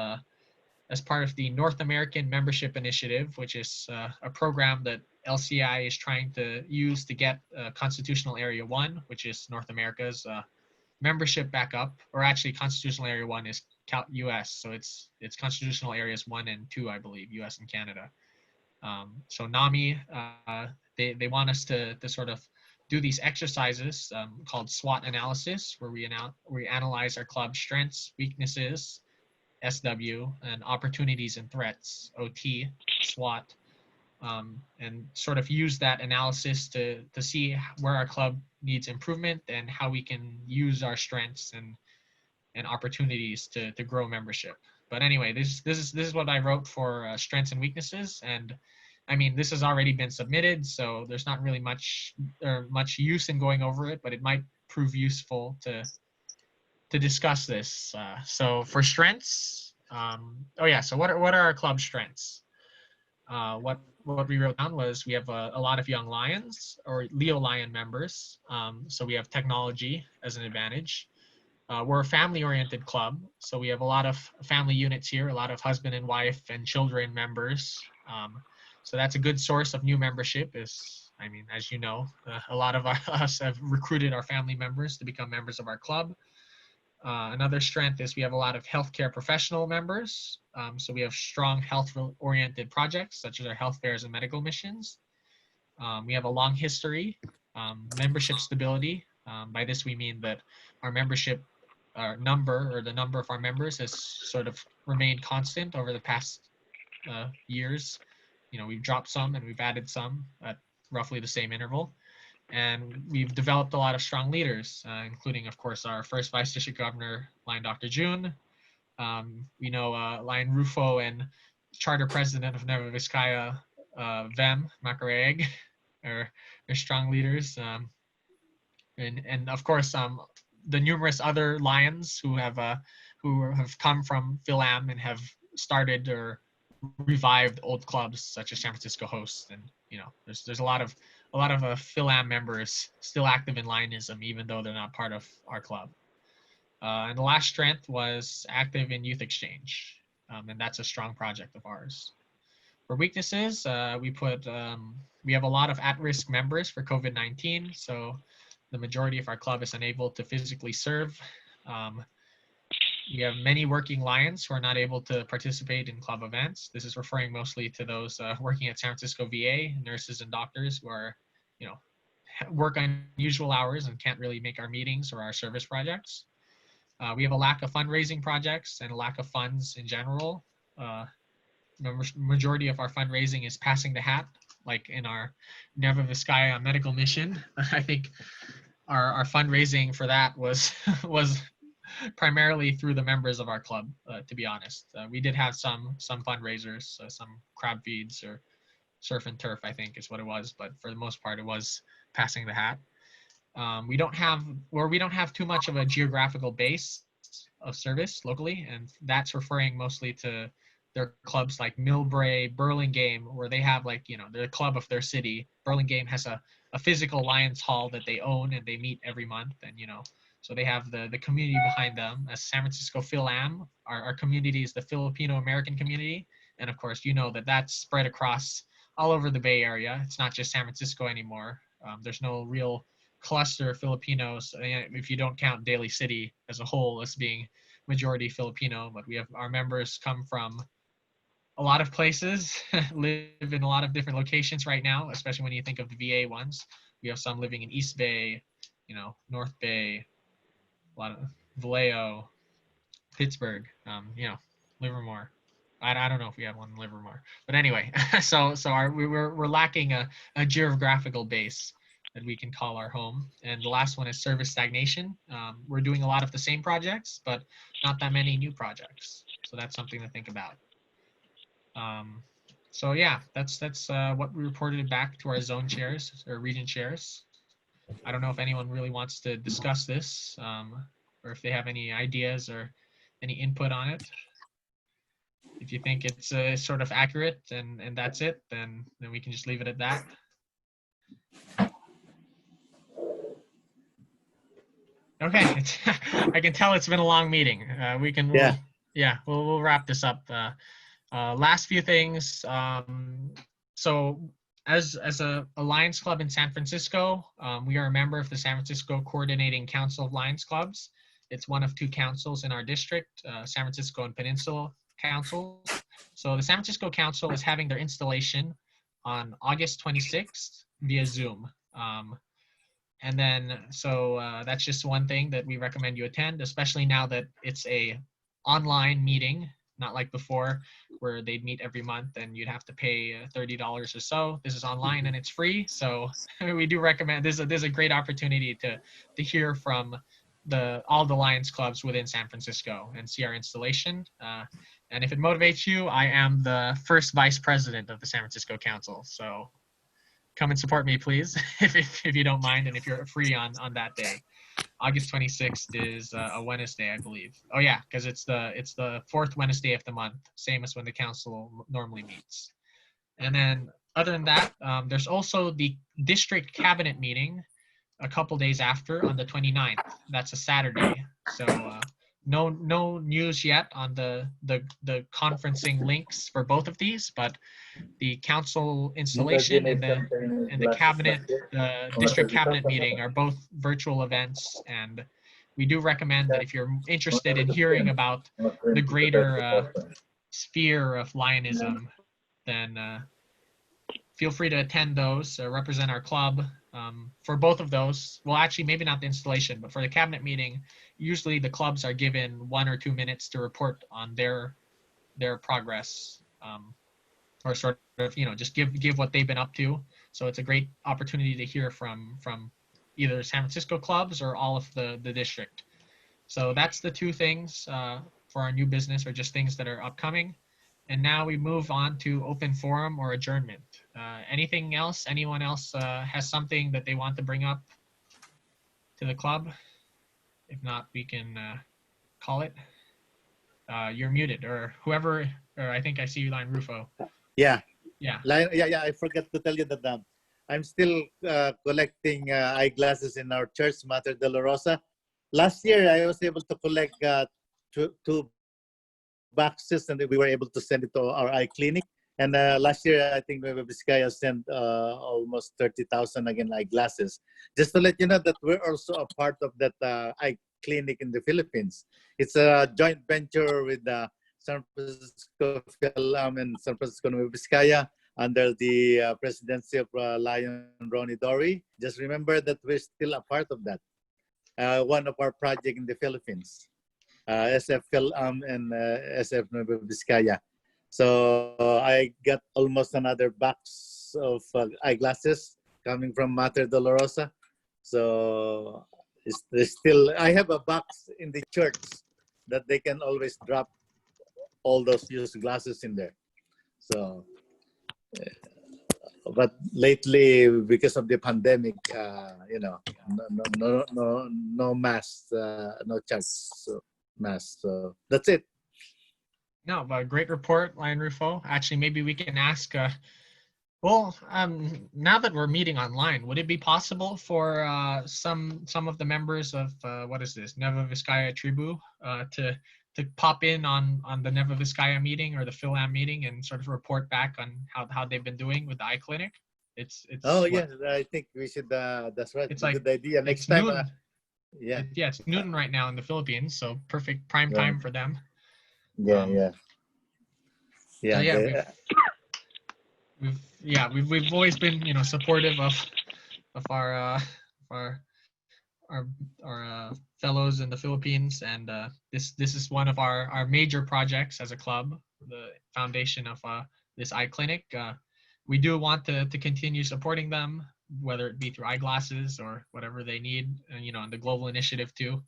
as part of the North American Membership Initiative, which is a program that LCI is trying to use to get Constitutional Area 1, which is North America's membership back up, or actually Constitutional Area 1 is US, so it's Constitutional Areas 1 and 2, I believe, US and Canada. So NAMI, they want us to sort of do these exercises called SWOT analysis, where we analyze our club's strengths, weaknesses, SW, and opportunities and threats, OT, SWOT, and sort of use that analysis to see where our club needs improvement and how we can use our strengths and opportunities to grow membership. But anyway, this is what I wrote for strengths and weaknesses, and I mean, this has already been submitted, so there's not really much use in going over it, but it might prove useful to discuss this. So for strengths, so what are our club strengths? What we wrote down was we have a lot of young Lions or Leo Lion members. So we have technology as an advantage. We're a family-oriented club, so we have a lot of family units here, a lot of husband and wife and children members. So that's a good source of new membership. I mean, as you know, a lot of us have recruited our family members to become members of our club. Another strength is we have a lot of healthcare professional members. So we have strong health-oriented projects, such as our health fairs and medical missions. We have a long history, membership stability. By this, we mean that our membership number, or the number of our members, has sort of remained constant over the past years. You know, we've dropped some and we've added some at roughly the same interval. And we've developed a lot of strong leaders, including, of course, our first Vice District Governor, Lion Dr. June. We know Lion Rufo and Charter President of Nueva Vizcaya, Vem Macareg, are strong leaders. And of course, the numerous other Lions who have come from Fil-Am and have started or revived old clubs such as San Francisco Hosts, and you know, there's a lot of Fil-Am members still active in Lionism, even though they're not part of our club. And the last strength was active in youth exchange, and that's a strong project of ours. For weaknesses, we have a lot of at-risk members for COVID-19, so the majority of our club is unable to physically serve. We have many working Lions who are not able to participate in club events. This is referring mostly to those working at San Francisco VA, nurses and doctors who are, you know, work unusual hours and can't really make our meetings or our service projects. We have a lack of fundraising projects and a lack of funds in general. The majority of our fundraising is passing the hat, like in our Nueva Vizcaya medical mission. I think our fundraising for that was primarily through the members of our club, to be honest. We did have some fundraisers, some crab feeds or surf and turf, I think is what it was, but for the most part it was passing the hat. We don't have too much of a geographical base of service locally, and that's referring mostly to their clubs like Millbrae, Burlingame, where they have, like, you know, the club of their city. Burlingame has a physical Lions Hall that they own and they meet every month, and you know, so they have the community behind them. As San Francisco Fil-Am, our community is the Filipino American community, and of course, you know that that's spread across all over the Bay Area. It's not just San Francisco anymore. There's no real cluster of Filipinos if you don't count Daly City as a whole as being majority Filipino, but we have our members come from a lot of places, live in a lot of different locations right now, especially when you think of the VA ones. We have some living in East Bay, you know, North Bay, a lot of Vallejo, Pittsburgh, you know, Livermore. I don't know if we have one in Livermore, but anyway, so we're lacking a geographical base that we can call our home. And the last one is service stagnation. We're doing a lot of the same projects, but not that many new projects. So that's something to think about. So yeah, that's what we reported back to our zone chairs or region chairs. I don't know if anyone really wants to discuss this, or if they have any ideas or any input on it. If you think it's sort of accurate and that's it, then we can just leave it at that. Okay, I can tell it's been a long meeting. We'll wrap this up. Last few things. So as a Lions Club in San Francisco, we are a member of the San Francisco Coordinating Council of Lions Clubs. It's one of two councils in our district, San Francisco and Peninsula Councils. So the San Francisco Council is having their installation on August 26th via Zoom. And then, so that's just one thing that we recommend you attend, especially now that it's a online meeting, not like before where they'd meet every month and you'd have to pay $30 or so. This is online and it's free. So we do recommend this. There's a great opportunity to hear from all the Lions clubs within San Francisco and see our installation. And if it motivates you, I am the first vice president of the San Francisco Council. So come and support me, please, if you don't mind, and if you're free on that day. August 26th is a Wednesday, I believe. Oh yeah, because it's the fourth Wednesday of the month, same as when the council normally meets. And then other than that, there's also the district cabinet meeting a couple days after on the 29th. That's a Saturday. So no news yet on the conferencing links for both of these, but the council installation and the cabinet, district cabinet meeting are both virtual events, and we do recommend that if you're interested in hearing about the greater sphere of Lionism, then feel free to attend those, represent our club. For both of those, well, actually, maybe not the installation, but for the cabinet meeting, usually the clubs are given 1 or 2 minutes to report on their progress, or sort of, just give what they've been up to. So it's a great opportunity to hear from either San Francisco clubs or all of the district. So that's the two things for our new business, or just things that are upcoming. And now we move on to open forum or adjournment. Anything else? Anyone else has something that they want to bring up to the club? If not, we can call it. You're muted, or whoever, or I think I see you, Line Rufo. Yeah. Yeah. I forgot to tell you that I'm still collecting eyeglasses in our church, Mater Dolorosa. Last year, I was able to collect two boxes, and we were able to send it to our eye clinic. And last year, I think Nueva Vizcaya sent almost 30,000 again eyeglasses. Just to let you know that we're also a part of that eye clinic in the Philippines. It's a joint venture with San Francisco Fil-Am and San Francisco Nueva Vizcaya under the presidency of Lion Ronnie Dory. Just remember that we're still a part of that. One of our projects in the Philippines. SF Fil-Am and SF Nueva Vizcaya. So I got almost another box of eyeglasses coming from Mater Dolorosa. So I have a box in the church that they can always drop all those used glasses in there. So, but lately, because of the pandemic, no masks, no chance. So, mass. So that's it. No, but great report, Lion Rufo. Actually, maybe we can ask, now that we're meeting online, would it be possible for some of the members of, Nueva Vizcaya Tribu to pop in on the Nueva Vizcaya meeting or the Fil-Am meeting and sort of report back on how they've been doing with the eye clinic? It's yeah, I think we should, that's right. It's a good idea. Next time, it's noon right now in the Philippines, so perfect prime time for them. We've always been supportive of our fellows in the Philippines, and this is one of our major projects as a club, the foundation of this eye clinic. We do want to continue supporting them, whether it be through eyeglasses or whatever they need, and the global initiative too.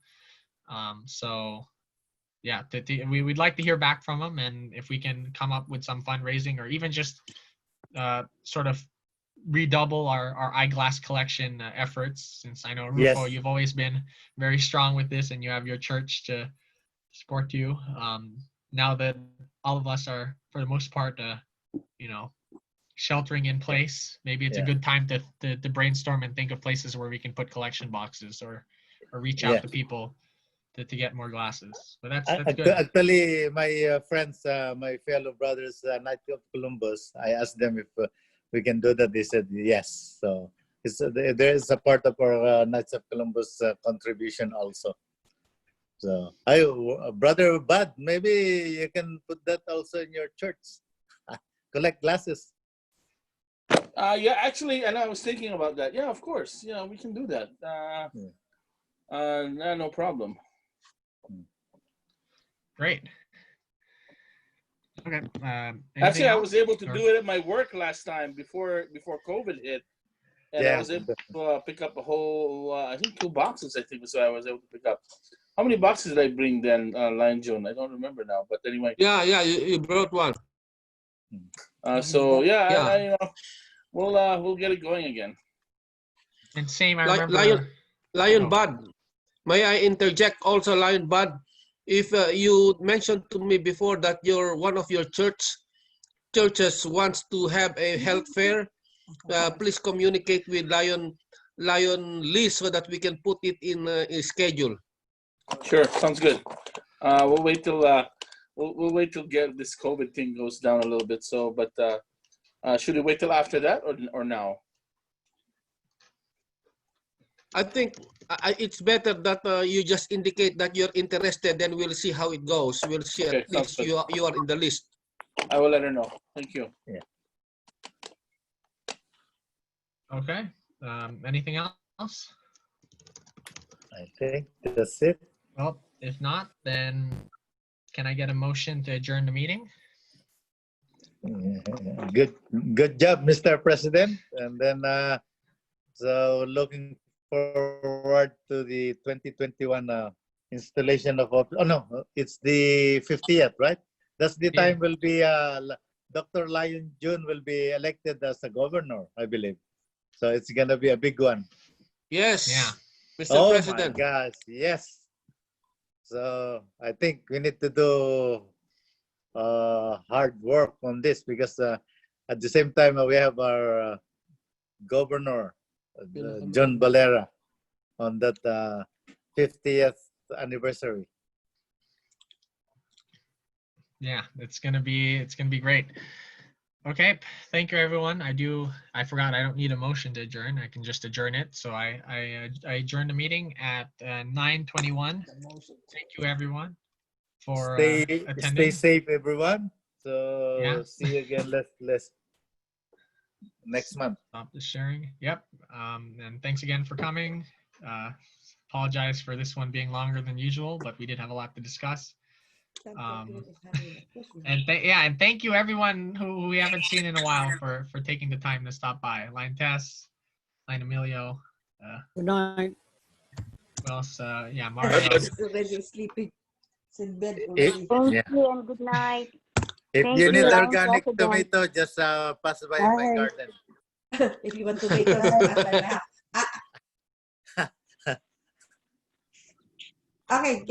We'd like to hear back from them, and if we can come up with some fundraising or even just sort of redouble our eyeglass collection efforts, since I know, Rufo, you've always been very strong with this and you have your church to support you. Now that all of us are, for the most part, sheltering in place, maybe it's a good time to brainstorm and think of places where we can put collection boxes or reach out to people to get more glasses. But that's good. Actually, my friends, my fellow brothers, Knights of Columbus, I asked them if we can do that. They said yes. So there is a part of our Knights of Columbus contribution also. So, Brother Bud, maybe you can put that also in your church. Collect glasses. Actually, and I was thinking about that. Yeah, of course. Yeah, we can do that. No problem. Great. Okay. Actually, I else? was able to Or- do it at my work last time before COVID hit, and I Yeah. was able to pick up a whole, I think 2 boxes. I think was what I was able to pick up. How many boxes did I bring then, Lion June? I don't remember now, but anyway. Yeah, you brought one. So yeah, Yeah. I, you know, we'll get it going again. And same, I remember. Lion Oh. Bud, may I interject also, Lion Bud? If you mentioned to me before that one of your churches wants to have a health fair, please communicate with Lion Lee so that we can put it in a schedule. Sure, sounds good. We'll wait till we'll wait till get this COVID thing goes down a little bit. So, but should we wait till after that or now? I think it's better that you just indicate that you're interested, then we'll see how it goes. We'll see Okay, at least you are in the list. I will let her know. Thank you. Yeah. Okay. Anything else? I think that's it. Well, if not, then can I get a motion to adjourn the meeting? Good job, Mr. President. And then, so looking forward to the 2021 installation of, oh no, it's the 50th, right? That's the time will be, Dr. Lion June will be elected as a governor, I believe. So it's gonna be a big one. Yes. Yeah. Mr. President. My gosh, yes. So I think we need to do hard work on this because at the same time we have our governor, John Valera, on that 50th anniversary. Yeah, it's gonna be great. Okay, thank you everyone. I forgot I don't need a motion to adjourn. I can just adjourn it. So I adjourn the meeting at 9:21. Thank you everyone for attending. Stay safe, everyone. So Yeah. see you again. Let's next month. Stop the sharing. Yep. And thanks again for coming. Apologize for this one being longer than usual, but we did have a lot to discuss. And thank you everyone who we haven't seen in a while for taking the time to stop by. Line Tess, Line Emilio. Good night. Who else? Yeah, Mario. He's already sleeping. He's in bed already. Thank you and good night. If Thank you need Lion organic President. tomato, just pass by my Bye. garden. If you want tomatoes, okay.